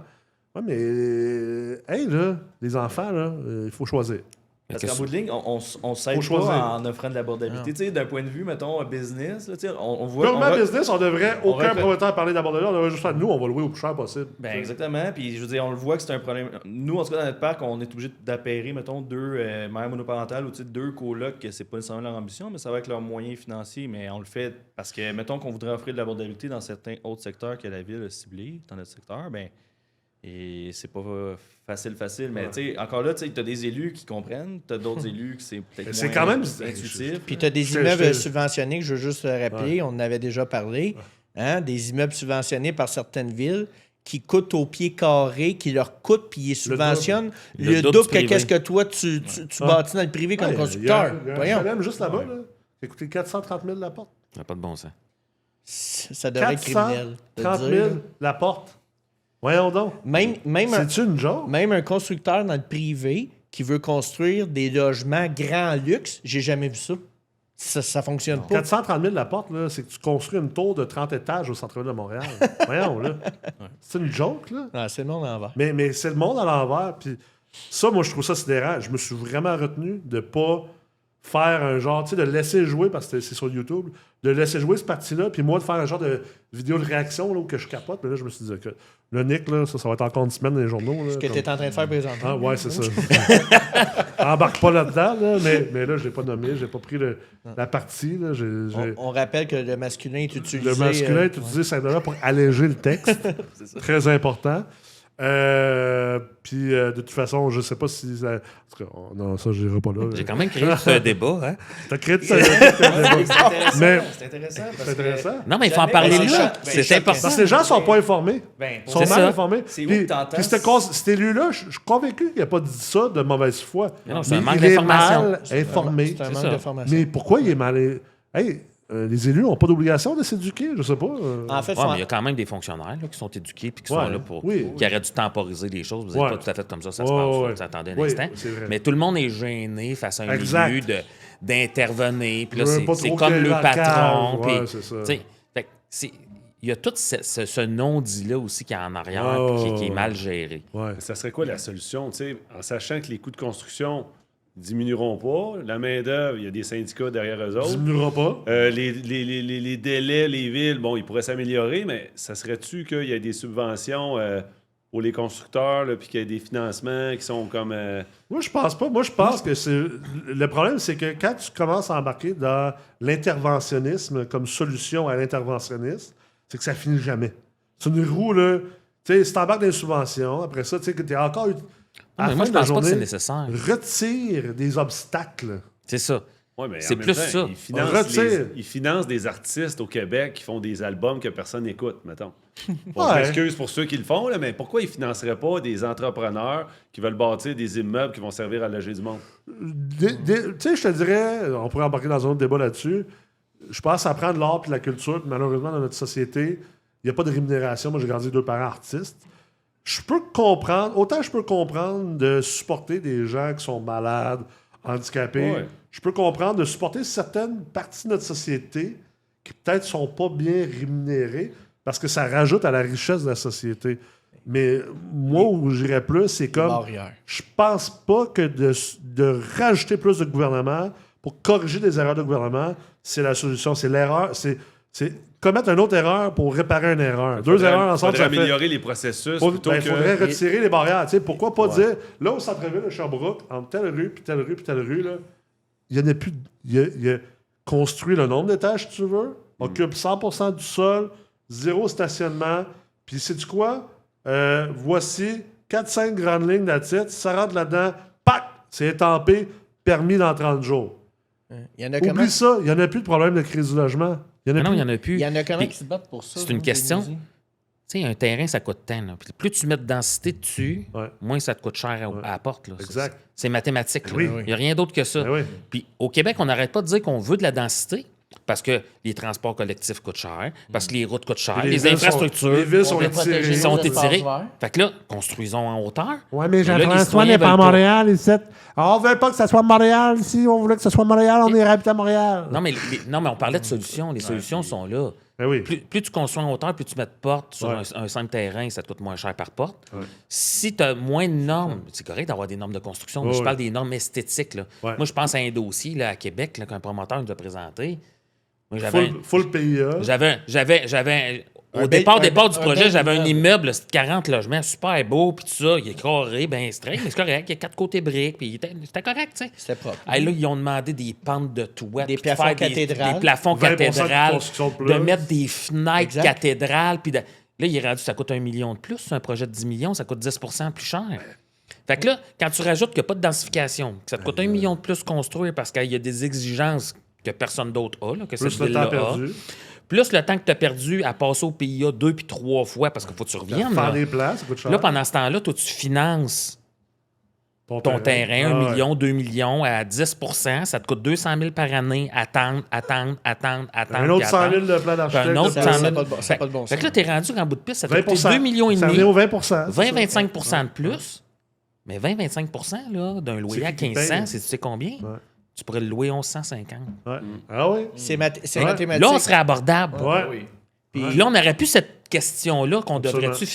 Ouais, mais... hey, là, les enfants, là, il faut choisir. Parce qu'en bout de ligne, on ne s'aide pas en offrant de l'abordabilité. Tu sais, d'un point de vue, mettons, business, là, on voit... Purement business, on devrait aucun propriétaire parler d'abordabilité. On devrait juste faire, nous, on va louer au plus cher possible. Ben exactement. Puis, je veux dire, on le voit que c'est un problème. Nous, en tout cas, dans notre parc, on est obligé d'appairer, mettons, 2 mères monoparentales ou 2 colocs, que c'est pas nécessairement leur ambition, mais ça va avec leurs moyens financiers. Mais on le fait parce que, mettons, qu'on voudrait offrir de l'abordabilité dans certains autres secteurs que la ville a ciblés, dans notre secteur, ben et c'est pas facile, mais tu sais, encore là, tu as des élus qui comprennent, tu as d'autres élus qui c'est peut-être moins quand même intuitif. Puis tu as des immeubles subventionnés, que je veux juste le rappeler, on en avait déjà parlé, des immeubles subventionnés par certaines villes qui coûtent au pied carré, qui leur coûtent, puis ils subventionnent le double que qu'est-ce que toi, tu bâtis dans le privé comme constructeur. Voyons. Un juste là-bas, là, qui a coûté 430 000 la porte. Ça n'a pas de bon sens. Ça devrait être criminel. 430 000 la porte. Voyons donc. C'est-tu une joke? Même un constructeur dans le privé qui veut construire des logements grand luxe, j'ai jamais vu ça. Ça fonctionne pas. 430 000 la porte, là, c'est que tu construis une tour de 30 étages au centre-ville de Montréal. Voyons, là. C'est une joke, là. Non, c'est le monde à l'envers. Mais c'est le monde à l'envers. Puis ça, moi, je trouve ça sidérant. Je me suis vraiment retenu de pas faire un genre, tu sais, de laisser jouer, parce que c'est sur YouTube, de laisser jouer cette partie-là, puis moi, de faire un genre de vidéo de réaction là, où que je capote. Mais là, je me suis dit que le Nick, là, ça va être encore une semaine dans les journaux. Là, ce que tu es en train de faire présentement. Ah, ouais, c'est ça. Embarque pas là-dedans, là, mais là, je l'ai pas nommé, j'ai pas pris la partie. Là, on rappelle que le masculin est utilisé... Le masculin est utilisé simplement pour alléger le texte. C'est très important. Puis de toute façon, je sais pas si ça... En tout cas, non, ça, je n'irai pas là. J'ai quand même créé ce débat. Hein? T'as créé ce débat. C'est intéressant. Non, mais il faut en parler là. C'est important. Parce que les gens ne sont pas informés. Ils sont mal informés. C'est où que t'entends? Puis cet élu-là, je suis convaincu qu'il n'a pas dit ça de mauvaise foi. Non, c'est un manque il est d'information. mal informé. C'est un manque d'information. Mais pourquoi il est mal... Hey, les élus n'ont pas d'obligation de s'éduquer, je sais pas. En fait, mais il y a quand même des fonctionnaires là, qui sont éduqués et qui sont là pour... qui auraient dû temporiser les choses. Vous n'êtes pas tout à fait comme ça se passe. Vous attendez un instant. Mais tout le monde est gêné face à un élu d'intervenir. Puis là, c'est comme le patron. Il y a tout ce non-dit-là aussi qui est en arrière qui est mal géré. Ça serait quoi la solution? En sachant que les coûts de construction diminueront pas. La main-d'œuvre, il y a des syndicats derrière eux autres. Diminuera pas. Les délais, les villes, bon, ils pourraient s'améliorer, mais ça serait-tu qu'il y ait des subventions pour les constructeurs, puis qu'il y ait des financements qui sont comme... Moi, je pense pas. Moi, je pense que le problème, c'est que quand tu commences à embarquer dans l'interventionnisme comme solution à l'interventionnisme, c'est que ça finit jamais. C'est une roue, là. Tu sais, si t'embarques dans les subventions, après ça, tu sais, que t'es encore... Non, mais moi, je pense pas que c'est nécessaire. Retire des obstacles. C'est ça. Ouais, mais c'est plus ça. Ils financent des artistes au Québec qui font des albums que personne n'écoute, mettons. Bon, je m'excuse pour ceux qui le font, là, mais pourquoi ils ne financeraient pas des entrepreneurs qui veulent bâtir des immeubles qui vont servir à loger du monde? Tu sais, je te dirais, on pourrait embarquer dans un autre débat là-dessus. Je pense que ça prend de l'art et de la culture. Malheureusement, dans notre société, il n'y a pas de rémunération. Moi, j'ai grandi 2 parents artistes. Je peux comprendre de supporter des gens qui sont malades, handicapés. Ouais. Je peux comprendre de supporter certaines parties de notre société qui peut-être sont pas bien rémunérées parce que ça rajoute à la richesse de la société. Mais moi, où j'irais plus, c'est comme... Je pense pas que de rajouter plus de gouvernement pour corriger des erreurs de gouvernement, c'est la solution. C'est l'erreur. C'est commettre une autre erreur pour réparer une erreur. Deux erreurs ensemble, ça fait... améliorer les processus plutôt que... Il faudrait retirer les barrières. T'sais, pourquoi pas dire, là, au centre-ville de Sherbrooke, entre telle rue, puis telle rue, puis telle rue, là, il y en a plus... Il y a construit le nombre d'étages que tu veux, occupe 100% du sol, zéro stationnement, puis sais-tu quoi? Voici 4-5 grandes lignes d'attitude, ça rentre là-dedans, pac! C'est étampé, permis dans 30 jours. Oublie ça, il n'y en a plus de problème de crise du logement. Non, il n'y en a plus. Il y en a combien Puis, qui se battent pour ça? c'est une question. Tu sais, un terrain, ça coûte tant. Là. Plus tu mets de densité dessus, moins ça te coûte cher à la porte. Là. Exact. C'est mathématique. Oui. Il n'y a rien d'autre que ça. Oui. Puis au Québec, on n'arrête pas de dire qu'on veut de la densité parce que les transports collectifs coûtent cher, parce que les routes coûtent cher, les infrastructures les villes sont étirées. sont étirées. Fait que là, construisons en hauteur. Oui, mais Là, les Jean-François citoyens n'est pas à veulent pas. Montréal, ici. On ne veut pas que ça soit Montréal. Si on voulait que ce soit Montréal, on irait habiter à Montréal. Non, mais on parlait de solutions. Les solutions sont là. Ben oui. Plus tu construis en hauteur, plus tu mets de portes sur un simple terrain, ça te coûte moins cher par porte. Si tu as moins de normes, c'est correct d'avoir des normes de construction, mais je parle des normes esthétiques. Là. Ouais. Moi, je pense à un dossier là, à Québec là, qu'un promoteur nous a présenté. Moi, Full PIA. Au départ du projet, j'avais un immeuble de 40 logements, super beau, puis tout ça, il est carré, bien straight, mais c'est correct, il y a 4 côtés briques, puis c'était correct, tu sais. C'était propre. Là, ils ont demandé des pentes de toit, Des puis de plafonds faire cathédrales. des plafonds 20% de cathédrales, construction de plus. de mettre des fenêtres Exact. cathédrales, puis là, il est rendu, ça coûte 1 million de plus, un projet de 10 millions, ça coûte 10 plus cher. Fait que là, quand tu rajoutes qu'il n'y a pas de densification, que ça te coûte 1 million de plus construire parce qu'il y a des exigences que personne d'autre a, là, que cette Plus le ville-là temps a, perdu. plus le temps que tu as perdu à passer au PIA 2 puis 3 fois parce qu'il faut que tu reviennes. Faire Là. des plans, ça coûte cher. Là, pendant ce temps-là, toi, tu finances ton terrain, 1 million, 2 millions à 10 ça te coûte 200 000 par année, attendre. Un autre 100 000 de plan d'architecte. Un autre Ça 100 n'a 000. pas de bon- ça n'a pas de bon Fait que sens. là, tu es rendu en bout de piste, ça te coûte 20%. 2 millions et Ça demi. revient au 20%. 20-25 de plus. Mais 20-25 là, d'un loyer C'est à qui qui 1500, paye? c'est tu sais combien? Ouais. Tu pourrais le louer 1150. Ouais. Ah oui? C'est mathématique. Là, on serait abordable. Ouais. Oui. Puis là, on n'aurait plus cette question-là qu'on Absolument. devrait-tu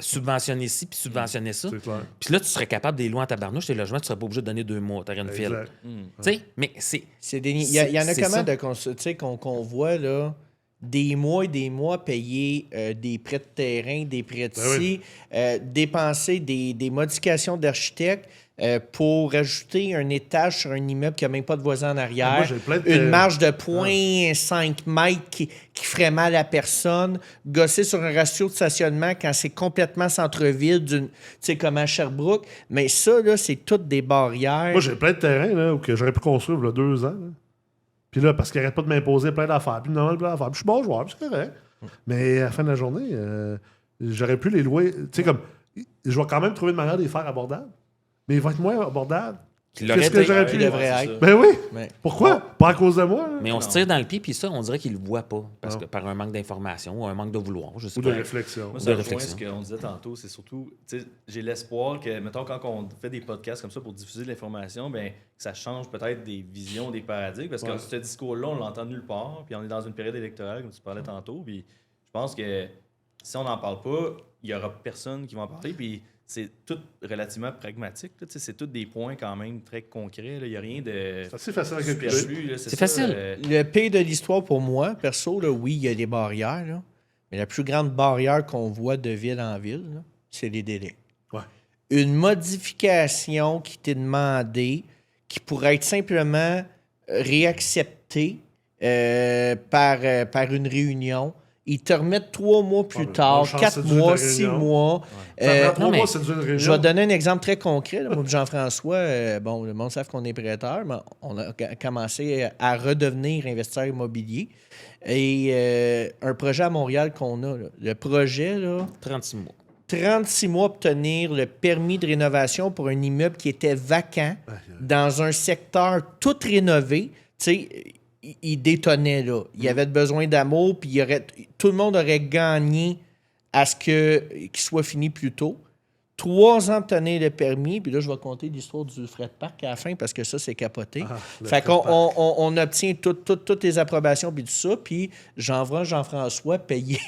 subventionner ci puis subventionner ça. C'est clair. Puis là, tu serais capable de les louer en tabarnouche, tes logements, tu serais pas obligé de donner 2 mois, t'aurais une file. Exact. Tu sais, mais c'est... Il y en a C'est comment ça. de tu sais, qu'on voit là, des mois et des mois payer des prêts de terrain, des prêts de Ben ci, dépenser des modifications d'architecte pour rajouter un étage sur un immeuble qui n'a même pas de voisin en arrière, Moi, j'ai plein de- une marge de 0,5 mètres qui ferait mal à personne, gosser sur un ratio de stationnement quand c'est complètement centre-ville, tu sais, comme à Sherbrooke. Mais ça, là, c'est toutes des barrières. Moi, j'ai plein de terrains là, que j'aurais pu construire il y a 2 ans. Là. Puis là, parce qu'il n'arrête pas de m'imposer plein d'affaires. Puis non, plein d'affaires. Puis je suis bon joueur, puis c'est correct. Mais à la fin de la journée, j'aurais pu les louer. Tu sais, comme, je vais quand même trouver une manière de les faire abordables. Mais ils vont être moins abordables. qu'il l'aurait Qu'est-ce que été. j'aurais Il pu... devrait être. Ben oui! Mais- Pourquoi? Pas à cause de moi. Là. Mais on se tire dans le pied, puis ça, on dirait qu'ils le voient pas. Parce que par un manque d'information ou un manque de vouloir, je sais Ou de pas. réflexion. Moi, De ça rejoint réflexion. ce qu'on disait tantôt, c'est surtout, tu sais, j'ai l'espoir que, mettons, quand on fait des podcasts comme ça pour diffuser de l'information, ben que ça change peut-être des visions, des paradigmes, parce que ce discours-là, on l'entend nulle part, puis on est dans une période électorale, comme tu parlais tantôt, puis je pense que si on n'en parle pas, il n'y aura personne qui va en parler, puis c'est tout relativement pragmatique, là, tu sais, c'est tous des points quand même très concrets, là. Il n'y a rien de C'est assez facile à calculer. superflu, là, C'est ça, facile. Le pire de l'histoire pour moi, perso, là, oui, il y a des barrières, là, mais la plus grande barrière qu'on voit de ville en ville, là, c'est les délais. Ouais. Une modification qui t'est demandée, qui pourrait être simplement réacceptée par une réunion, ils te remettent 3 mois plus tard, bonne chance, 4 c'est dur, mois, ta 6 réunion. mois. Ça prend 3 non, mois, mais c'est une réunion. Je vais donner un exemple très concret. Là. Moi et Jean-François, bon, le monde sait qu'on est prêteur, mais on a commencé à redevenir investisseur immobilier. Et un projet à Montréal qu'on a, là, le projet, là, 36 mois. 36 mois pour obtenir le permis de rénovation pour un immeuble qui était vacant dans un secteur tout rénové. Tu sais, il détonnait, là. Il y avait besoin d'amour, puis tout le monde aurait gagné à ce qu'il soit fini plus tôt. 3 ans de tenir le permis, puis là, je vais compter l'histoire du frais de parc à la fin, parce que ça, c'est capoté. Fait qu'on on obtient toutes les approbations, puis tout ça, puis j'envoie Jean-François payer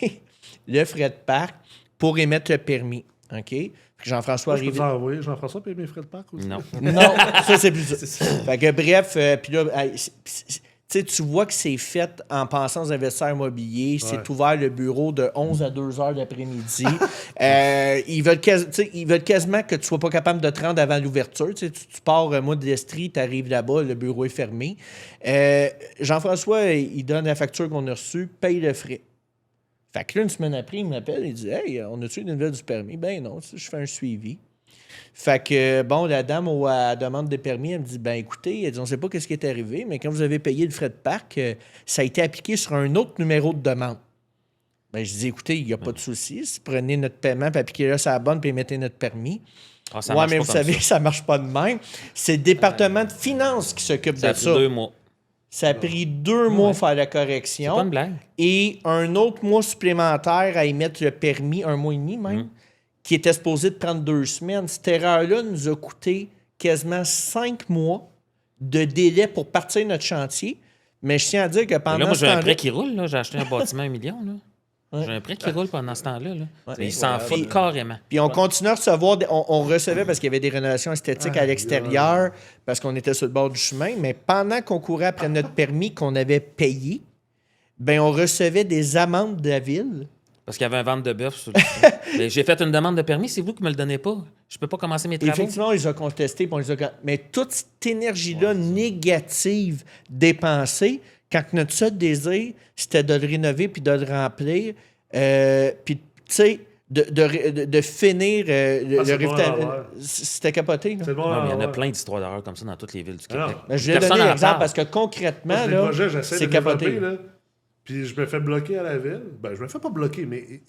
le frais de parc pour émettre le permis. OK? Fait Jean-François Je peux arrive. vous envoyer Jean-François payer mes frais de parc aussi. Non. Non, ça, c'est plus ça. Fait que bref, puis là, tu vois que c'est fait en pensant aux investisseurs immobiliers. C'est ouvert le bureau de 11 à 2 heures d'après-midi. Ils veulent quasiment que tu sois pas capable de te rendre avant l'ouverture. Tu pars mois d'Estrie, tu arrives là-bas, le bureau est fermé. Jean-François, il donne la facture qu'on a reçue, paye le frais. Fait que là, une semaine après, il m'appelle et dit « Hey, on a-tu une nouvelle du permis? » Ben non, je fais un suivi. Fait que, bon, la dame à la demande de permis, elle me dit, ben écoutez, elle dit, on ne sait pas ce qui est arrivé, mais quand vous avez payé le frais de parc, ça a été appliqué sur un autre numéro de demande. Ben, je dis, écoutez, il n'y a pas de souci. Si prenez notre paiement, puis appliquez-le sur la bonne, puis mettez notre permis. Ouais, mais vous savez, ça ne marche pas de même. C'est le département de finances qui s'occupe de ça. Ça a pris 2 mois. Ça a pris 2 mois à faire la correction. C'est pas une blague. Et un autre mois supplémentaire à émettre le permis, 1 mois et demi même. Qui était supposé de prendre 2 semaines. Cette erreur-là nous a coûté quasiment 5 mois de délai pour partir notre chantier. Mais je tiens à dire que pendant là, moi, ce j'ai un temps-là... prêt qui roule. Là. J'ai acheté un bâtiment à 1 million. Là. J'ai un prêt qui roule pendant ce temps-là. Là. Il s'en fout carrément. Puis on continue à recevoir... On recevait parce qu'il y avait des rénovations esthétiques à l'extérieur, parce qu'on était sur le bord du chemin. Mais pendant qu'on courait après notre permis qu'on avait payé, ben on recevait des amendes de la ville. Parce qu'il y avait un ventre de bœuf sur le Mais j'ai fait une demande de permis, c'est vous qui me le donnez pas. Je peux pas commencer mes travaux. Effectivement, on les a contestés. Mais toute cette énergie-là négative dépensée, quand notre seul désir, c'était de le rénover puis de le remplir, puis, tu sais, de finir le résultat. C'était capoté. Là. C'est bon, il y en a plein d'histoires d'horreur comme ça dans toutes les villes du Québec. Je vais donner l'exemple parce que concrètement, là, c'est capoté. Puis je me fais bloquer à la ville. Ben, je me fais pas bloquer, mais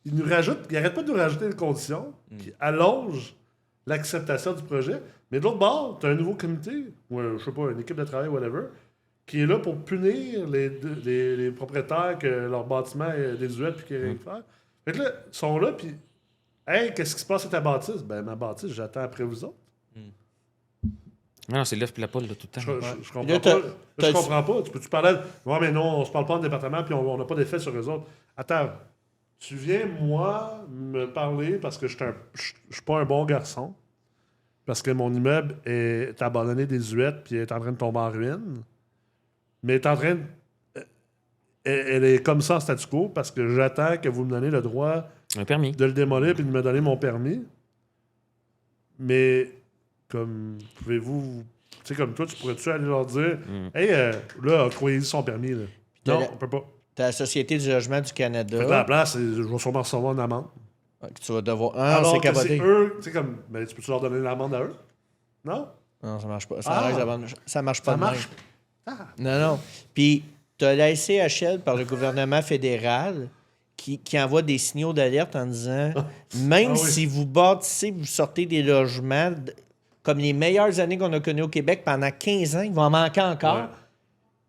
il nous rajoute, il arrête pas de nous rajouter des conditions qui allongent l'acceptation du projet. Mais de l'autre bord, tu as un nouveau comité, ou je sais pas, une équipe de travail, whatever, qui est là pour punir les propriétaires que leur bâtiment est désuet puis qu'il n'y a rien à faire. Fait que là, ils sont là, puis hey, qu'est-ce qui se passe à ta bâtisse? Ben, ma bâtisse, j'attends après vous autres. Non, c'est l'œuf puis la poule, là, tout le temps. Je comprends pas. Je comprends pas. Tu peux-tu parler... Ouais, mais non, on se parle pas en département puis on n'a pas d'effet sur eux autres. Attends, tu viens, moi, me parler parce que je suis pas un bon garçon, parce que mon immeuble est abandonné désuète puis est en train de tomber en ruine, mais est en train de... Elle est comme ça en statu quo parce que j'attends que vous me donnez le droit un permis de le démolir puis de me donner mon permis. Mais... Comme, pouvez-vous... Tu sais, comme toi, tu pourrais-tu aller leur dire hey, là, croyez-y son permis, là. Non, on peut pas. T'as la Société du logement du Canada. Fait que à la place, je vais sûrement recevoir une amende. Que tu vas devoir... Alors c'est que capoté. c'est eux... Tu sais, comme... Mais tu peux-tu leur donner l'amende à eux? Non? Non, ça marche pas. Ça marche pas Ça de marche. même. Non. Puis, t'as la SCHL par le gouvernement fédéral qui envoie des signaux d'alerte en disant même si vous bâtissez, vous sortez des logements... Comme les meilleures années qu'on a connues au Québec, pendant 15 ans, il va en manquer encore. Ouais.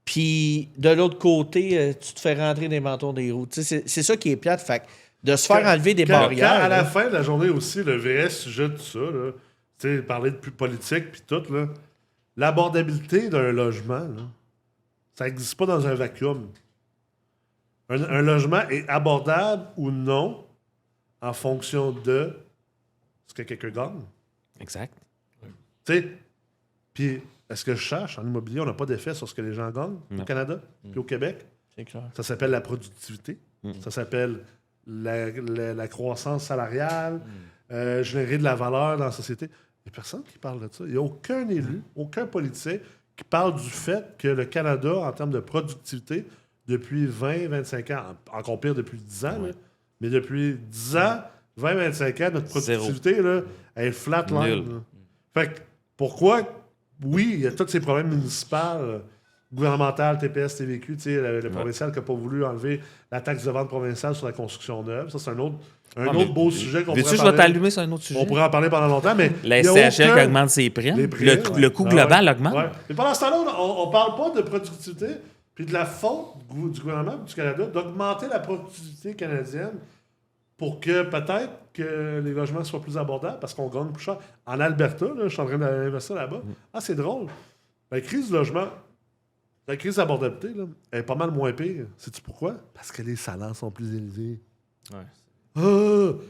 Puis, de l'autre côté, tu te fais rentrer des mentons des roues. C'est ça qui est plate. Fait de se faire enlever des barrières. À la fin de la journée aussi, le vrai sujet de tout ça, là, parler de plus politique puis tout, là, l'abordabilité d'un logement, là, ça n'existe pas dans un vacuum. Un logement est abordable ou non en fonction de ce que quelqu'un gagne. Exact. Tu sais, puis est-ce que je cherche en immobilier, on n'a pas d'effet sur ce que les gens gagnent au Canada puis au Québec? C'est clair. Ça s'appelle la productivité. Ça s'appelle la croissance salariale, générer de la valeur dans la société. Il n'y a personne qui parle de ça. Il n'y a aucun élu, aucun politicien qui parle du fait que le Canada, en termes de productivité, depuis 20-25 ans, encore pire depuis 10 ans, là, mais depuis 10 ans, 20-25 ans, notre productivité là, elle est flatline. Fait que pourquoi, oui, il y a tous ces problèmes municipaux, gouvernementaux, TPS, TVQ, le provincial qui n'a pas voulu enlever la taxe de vente provinciale sur la construction neuve. Ça, c'est un autre beau sujet qu'on pourrait parler. Je vais t'allumer sur un autre sujet. On pourrait en parler pendant longtemps, mais... La SCHL qui augmente ses prix. Le coût global augmente. Ouais. Mais pendant ce temps-là, on ne parle pas de productivité puis de la faute du gouvernement du Canada d'augmenter la productivité canadienne pour que peut-être que les logements soient plus abordables parce qu'on gagne plus cher. En Alberta, là, je suis en train d'investir là-bas. Ah, c'est drôle. La crise du logement, la crise d'abordabilité, là, elle est pas mal moins pire. Sais-tu pourquoi? Parce que les salaires sont plus élevés. Ouais.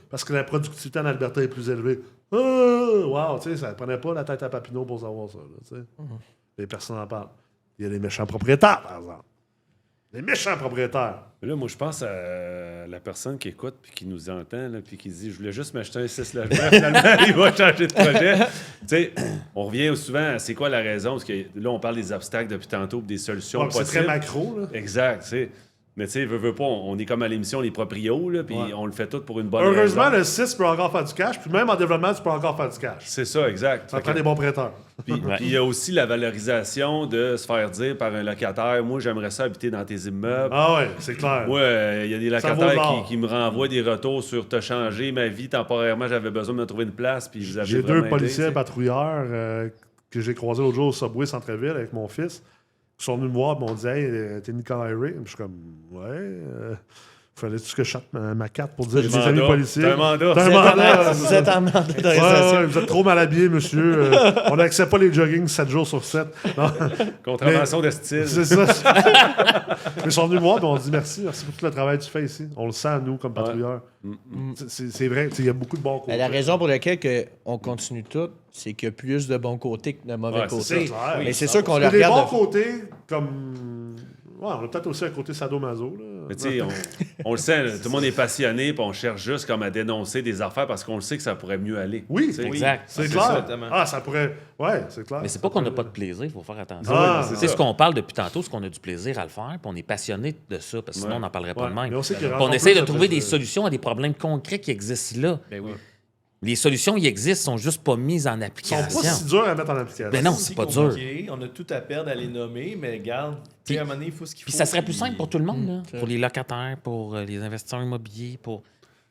parce que la productivité en Alberta est plus élevée. Wow, tu sais, ça ne prenait pas la tête à Papineau pour savoir ça. Là, tu sais. Les personnes en parlent. Il y a les méchants propriétaires, par exemple. Les méchants propriétaires. Mais là, moi, je pense à la personne qui écoute puis qui nous entend, là, puis qui dit « Je voulais juste m'acheter un 6 logements. » Finalement, il va changer de projet. Tu sais, on revient souvent à c'est quoi la raison, parce que là, on parle des obstacles depuis tantôt, des solutions possibles. C'est très macro, là. Exact, tu sais. Mais tu sais, veut pas, on est comme à l'émission Les Proprios, là, puis on le fait tout pour une bonne Heureusement, raison. le 6 peut encore faire du cash, puis même en développement, tu peux encore faire du cash. C'est ça, exact. Ça prend des bons prêteurs. Puis il y a aussi la valorisation de se faire dire par un locataire, moi, j'aimerais ça habiter dans tes immeubles. Ah ouais, c'est clair. Moi, il y a des Ça vaut locataires l'or. qui me renvoient des retours sur « T'as changé ma vie temporairement, j'avais besoin de me trouver une place, puis vous avez J'ai vraiment deux policiers aidé, patrouilleurs que j'ai croisés l'autre jour au Subway Centre-Ville avec mon fils. Ils sont venus me voir et m'ont dit « Hey, t'es Nicolas Ray? » Je suis comme « Ouais. Fallait-tu que je chante ma carte pour dire que j'ai des amis policiers? » T'as un mandat. T'as un mandat. Vous êtes en mandat Ouais, d'arrestation. ouais, vous êtes trop mal habillé, monsieur. On n'accepte pas les joggings 7 jours sur 7. Non. Contravention de style. C'est ça. Ils sont venus me voir et m'ont dit merci pour tout le travail que tu fais ici. On le sent, nous, comme patrouilleurs. C'est vrai, il y a beaucoup de bons côtés. La raison pour laquelle on continue tout, c'est qu'il y a plus de bons côtés que de mauvais Ouais, c'est côtés. ça, clair. Mais c'est sûr qu'on Il y le a des regarde. bons côtés, comme... Ouais, on a peut-être aussi un côté sadomaso. Là. Mais tu sais, on le sait, là, tout le monde est passionné, puis on cherche juste comme à dénoncer des affaires parce qu'on le sait que ça pourrait mieux aller. Oui, Tu sais. Exact. c'est C'est clair. ça, exactement. Ah, ça pourrait... Ouais, c'est clair. Mais c'est pas qu'on n'a pas de plaisir, il faut faire attention. Ah, c'est C'est ça. ce qu'on parle depuis tantôt, c'est qu'on a du plaisir à le faire, puis on est passionné de ça, parce que sinon Ouais. on n'en parlerait pas Ouais, de même. mais on sait qu'il y a Puis on encore essaie plus de trouver des plaisir. solutions à des problèmes concrets qui existent là. Ben oui. Les solutions, ils existent, sont juste pas mises en Ils sont application. pas si durs à mettre en application. Ben non, Si c'est pas dur. compliqué, on a tout à perdre à les nommer, mais regarde, tu sais, à un moment donné, il faut ce qu'il faut. Puis ça serait plus simple pour tout le monde, là. c'est Pour les locataires, pour les investisseurs immobiliers, pour...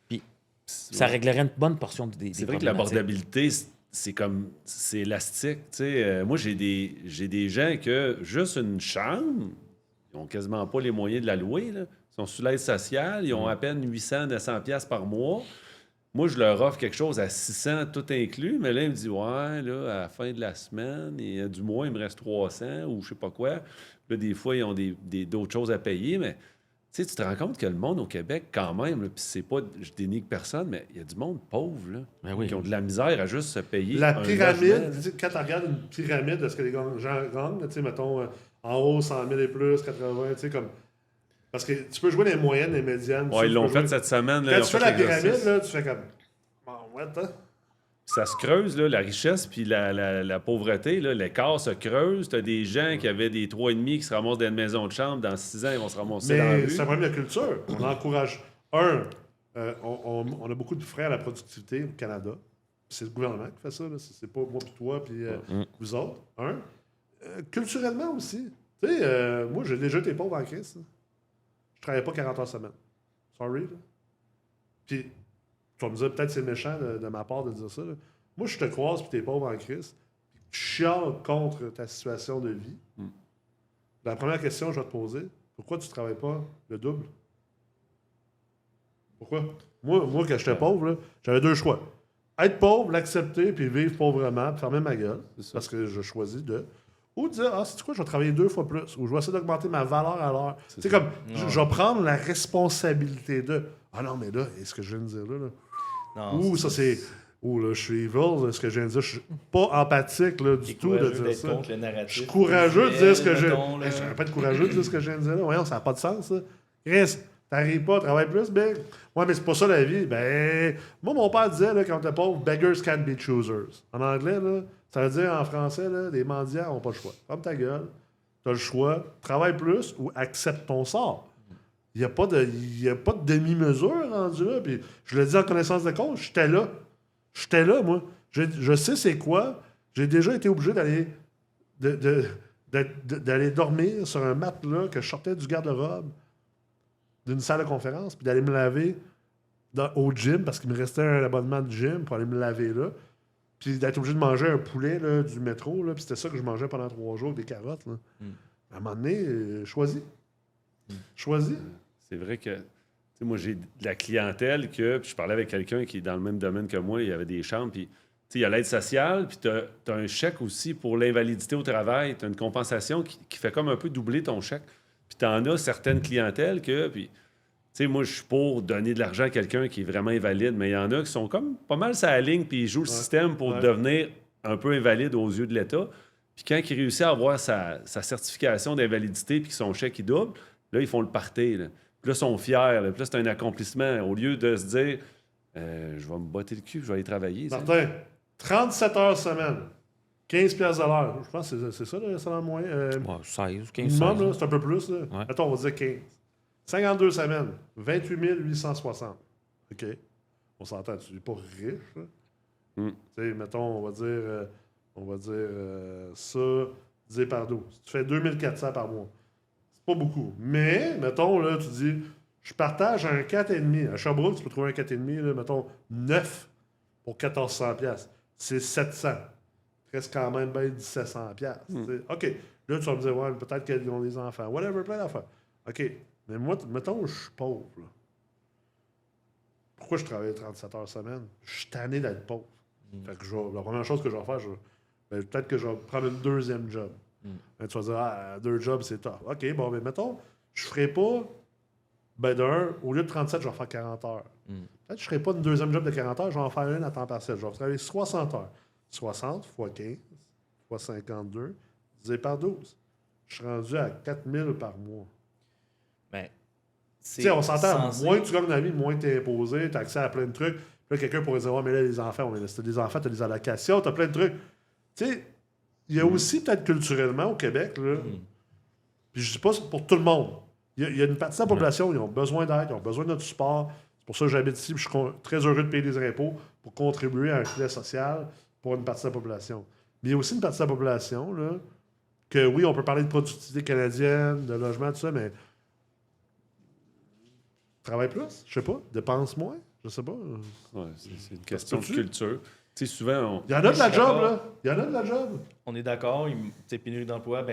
Puis ça réglerait une bonne portion des C'est vrai que problématiques. l'abordabilité, c'est élastique. Tu sais, moi, j'ai des gens que juste une chambre, ils n'ont quasiment pas les moyens de la louer. Là. Ils sont sous l'aide sociale, ils ont à peine 800, 900 pièces par mois. Moi, je leur offre quelque chose à 600, tout inclus, mais là, ils me disent « Ouais, là, à la fin de la semaine, et du mois, il me reste 300 ou je sais pas quoi. » Là, des fois, ils ont d'autres choses à payer, mais tu sais, tu te rends compte que le monde au Québec, quand même, puis c'est pas, je dénigre personne, mais il y a du monde pauvre, là, Ben oui. qui ont de la misère à juste se payer. La un pyramide, logement, tu sais, quand tu regardes une pyramide de ce que les gens gagnent, tu sais, mettons, en haut, 100 000 et plus, 80, tu sais, comme... Parce que tu peux jouer les moyennes, les médianes. Ouais, ils l'ont fait fait cette semaine. Là, Quand ils ont tu fais fait la l'exercice. pyramide, là, tu fais comme... Bon, what, hein? Ça se creuse, là, la richesse puis la pauvreté. Là, l'écart se creuse. Tu as des gens qui avaient des 3,5 qui se ramassent dans une maison de chambre. Dans 6 ans, ils vont se ramasser dans la Mais rue. c'est un problème de culture. On encourage... on a beaucoup de frais à la productivité au Canada. C'est le gouvernement qui fait ça. Là. C'est pas moi puis toi puis vous autres. Culturellement aussi. Tu sais, moi, j'ai déjà été pauvre en crise. Là. Je travaillais pas 40 heures semaine. Sorry. Là. Puis, tu vas me dire, peut-être c'est méchant de ma part de dire ça. Là. Moi, je te croise puis t'es pauvre en crise. Puis tu chiales contre ta situation de vie. La première question que je vais te poser, pourquoi tu ne travailles pas le double? Pourquoi? Moi quand j'étais pauvre, là, j'avais deux choix. Être pauvre, l'accepter, puis vivre pauvrement, puis fermer ma gueule, parce que je choisis de... Ou dire, c'est quoi, je vais travailler 2 fois plus, ou je vais essayer d'augmenter ma valeur à l'heure. C'est comme, je vais prendre la responsabilité de... Ah non, mais là, est-ce que je viens de dire là? Non, Ouh, ça c'est... Ouh, là, je suis evil, ce que je viens de dire. Je suis pas empathique, là, du tout, de dire ça. contre le narratif. Je suis courageux de dire ce que je... mettons, là. Je ne pas être courageux de dire ce que je viens de dire là. Voyons, ça n'a pas de sens, ça. Chris, t'arrives pas, travaille plus, big. Ouais, mais c'est pas ça la vie. Ben, moi, mon père disait, là, quand t'es pauvre, beggars can't be choosers. En anglais, là, ça veut dire en français, là, les mendiants n'ont pas le choix. Ferme ta gueule, t'as le choix, travaille plus ou accepte ton sort. Il n'y a pas de demi-mesure rendu là. Puis je le dis en connaissance de cause, j'étais là. J'étais là, moi. Je sais c'est quoi. J'ai déjà été obligé d'aller d'aller dormir sur un matelas que je sortais du garde-robe d'une salle de conférence, puis d'aller me laver au gym, parce qu'il me restait un abonnement de gym pour aller me laver là. Puis d'être obligé de manger un poulet là, du métro, là, puis c'était ça que je mangeais pendant 3 jours, des carottes. Là. À un moment donné, choisis. Choisis. C'est vrai que, tu sais, moi, j'ai de la clientèle que, puis je parlais avec quelqu'un qui est dans le même domaine que moi, il y avait des chambres, puis, tu sais, il y a l'aide sociale, puis tu as un chèque aussi pour l'invalidité au travail, tu as une compensation qui fait comme un peu doubler ton chèque. Puis tu en as certaines clientèles que, puis, tu sais, moi, je suis pour donner de l'argent à quelqu'un qui est vraiment invalide, mais il y en a qui sont comme pas mal sur la ligne, puis ils jouent le système pour devenir un peu invalide aux yeux de l'État. Puis quand il réussit à avoir sa certification d'invalidité, puis que son chèque, il double, là, ils font le party. Là. Puis là, ils sont fiers. Là. Puis là, c'est un accomplissement. Au lieu de se dire, je vais me botter le cul, je vais aller travailler. Martin, 37 heures semaine, 15$ de l'heure. Je pense que c'est ça, le salaire moyen. 16, 15, Minimum, 16. là, c'est un peu plus. Là. Ouais. Attends, on va dire 15. 52 semaines, 28 860. OK. On s'entend, tu n'es pas riche. Là. Tu sais, mettons, on va dire ça divisé par 12. Tu fais 2400 par mois. C'est pas beaucoup. Mais, mettons, là, tu dis, je partage un 4,5. À Sherbrooke, tu peux trouver un 4,5, là, mettons, 9 pour 1400$. C'est 700. Il reste quand même bien 1700$. OK. Là, tu vas me dire, ouais, peut-être qu'ils ont des enfants. Whatever, plein d'affaires. OK. Mais moi, mettons, je suis pauvre. Là. Pourquoi je travaille 37 heures semaine? Je suis tanné d'être pauvre. Fait que la première chose que je vais faire, peut-être que je vais prendre une deuxième job. Tu vas dire, 2 jobs, c'est top. OK, bon, mais mettons, je ne ferai pas, au lieu de 37, je vais faire 40 heures. Peut-être que je ne ferai pas une deuxième job de 40 heures, je vais en faire une à temps partiel. Je vais travailler 60 heures. 60 fois 15 fois 52, divisé par 12. Je suis rendu à 4000 par mois. Ben, Tu sais, on s'entend, moins tu gagnes dans la vie, moins tu es imposé, tu as accès à plein de trucs. Puis là, quelqu'un pourrait dire, ouais, mais là, les enfants, si tu as des enfants, tu as des allocations, tu as plein de trucs. Tu sais, il y a aussi, peut-être culturellement, au Québec, là, puis je dis pas pour tout le monde. Il y a une partie de la population, ils ont besoin d'aide, ils ont besoin de notre support. C'est pour ça que j'habite ici, puis je suis très heureux de payer des impôts pour contribuer à un filet social pour une partie de la population. Mais il y a aussi une partie de la population, là, que oui, on peut parler de productivité canadienne, de logement, tout ça, mais travaille plus, je sais pas, dépense moins, je sais pas. Ouais, c'est une question de culture. Tu sais, souvent, Il y en a de la job, là. Il y en a de la job. On est d'accord, pénurie d'emploi,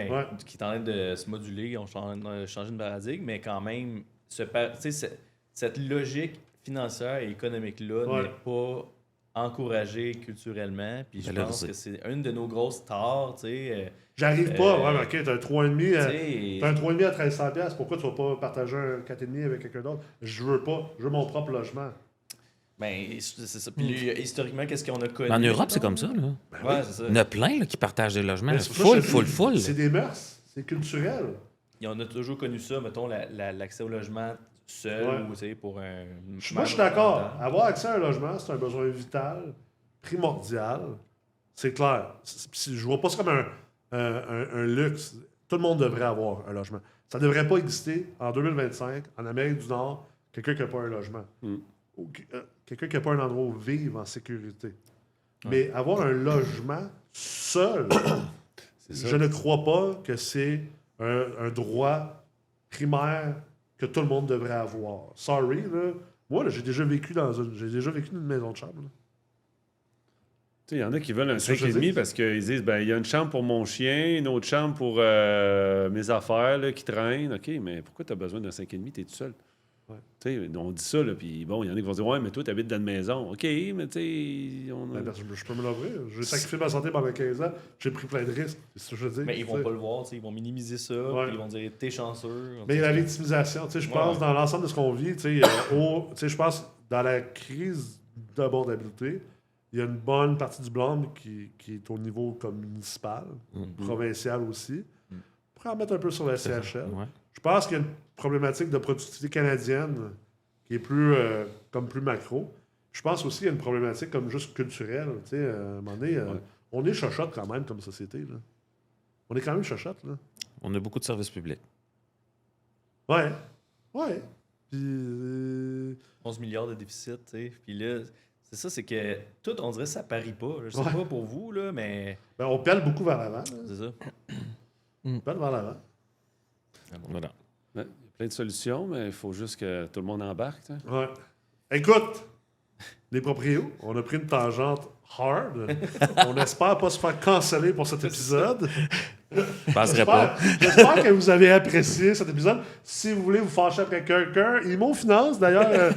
qui est en train de se moduler, on change de paradigme, mais quand même, cette logique financière et économique-là n'est pas encouragée culturellement. Puis je pense que c'est une de nos grosses tares, tu sais. J'arrive pas. Ouais, mais OK, t'as un 3,5 t'as un 3,5 à 1300$. Pourquoi tu vas pas partager un 4,5 avec quelqu'un d'autre? Je veux pas. Je veux mon propre logement. Ben, c'est ça. Puis historiquement, qu'est-ce qu'on a connu? En Europe, c'est comme ça, là. Ouais, c'est ça. Il y en a plein là, qui partagent des logements. Full. C'est des mœurs. C'est culturel. Et on a toujours connu ça, mettons, l'accès au logement seul ou pour un... Moi, je suis d'accord. Avoir accès à un logement, c'est un besoin vital, primordial. C'est clair. Je vois pas ça comme un luxe. Tout le monde devrait avoir un logement. Ça ne devrait pas exister en 2025, en Amérique du Nord, quelqu'un qui n'a pas un logement. Ou quelqu'un qui n'a pas un endroit où vivre en sécurité. Mais avoir un logement seul, je ne crois pas que c'est un droit primaire que tout le monde devrait avoir. Sorry, là. Moi, là, j'ai déjà vécu dans une maison de chambre. Il y en a qui veulent un 5,5 parce qu'ils disent, il y a une chambre pour mon chien, une autre chambre pour mes affaires là, qui traînent. OK, mais pourquoi tu as besoin d'un 5,5? Tu es tout seul. Ouais. On dit ça, là, puis bon, il y en a qui vont dire, ouais, mais toi, tu habites dans une maison. OK, mais tu sais, je peux me l'ouvrir. J'ai sacrifié ma santé pendant 15 ans. J'ai pris plein de risques. C'est ce que je veux dire. Mais ils vont pas le voir, ils vont minimiser ça, puis ils vont dire, t'es chanceux. Mais la victimisation, je pense, dans l'ensemble de ce qu'on vit, je pense, dans la crise d'abordabilité, il y a une bonne partie du blâme qui est au niveau comme municipal, provincial aussi. On pourrait en mettre un peu sur la CHL. Je pense qu'il y a une problématique de productivité canadienne qui est plus macro. Je pense aussi qu'il y a une problématique comme juste culturelle. À un moment donné, on est chochotte quand même comme société. Là. On est quand même chochotte. Là. On a beaucoup de services publics. Ouais. Puis, 11 milliards de déficit, tu sais. Puis là, c'est ça, c'est que tout, on dirait, ça parie pas. Je sais pas pour vous, là, mais... on pèle beaucoup vers l'avant. C'est ça. On pèle vers l'avant. Voilà. Il y a plein de solutions, mais il faut juste que tout le monde embarque. Ouais. Écoute, les proprios, on a pris une tangente hard. On espère pas se faire canceller pour cet épisode. Je penserais pas. J'espère que vous avez apprécié cet épisode. Si vous voulez vous fâcher après quelqu'un, Imo Finance, d'ailleurs,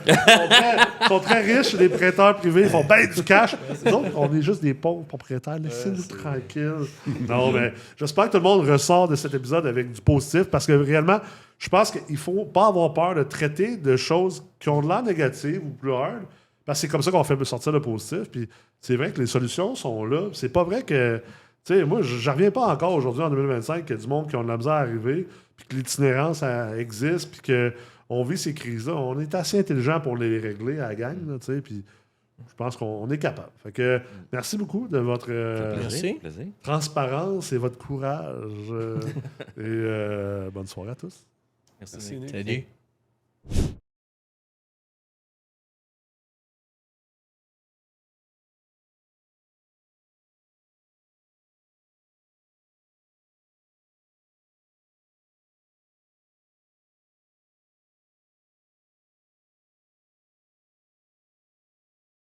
sont très riches, les prêteurs privés, ils font bien du cash. Nous autres, on est juste des pauvres propriétaires. Laissez-nous tranquilles. Non, mais j'espère que tout le monde ressort de cet épisode avec du positif parce que réellement, je pense qu'il ne faut pas avoir peur de traiter de choses qui ont de l'air négatives ou plus hard. Parce que c'est comme ça qu'on fait sortir le positif. Puis c'est vrai que les solutions sont là. C'est pas vrai que. Tu sais, moi, je reviens pas encore aujourd'hui en 2025 qu'il y a du monde qui ont de la misère à arriver, puis que l'itinérance existe, puis qu'on vit ces crises-là. On est assez intelligent pour les régler à la gang, tu sais. Puis je pense qu'on est capable. Fait que merci beaucoup de votre transparence et votre courage. Et bonne soirée à tous. Merci. Salut.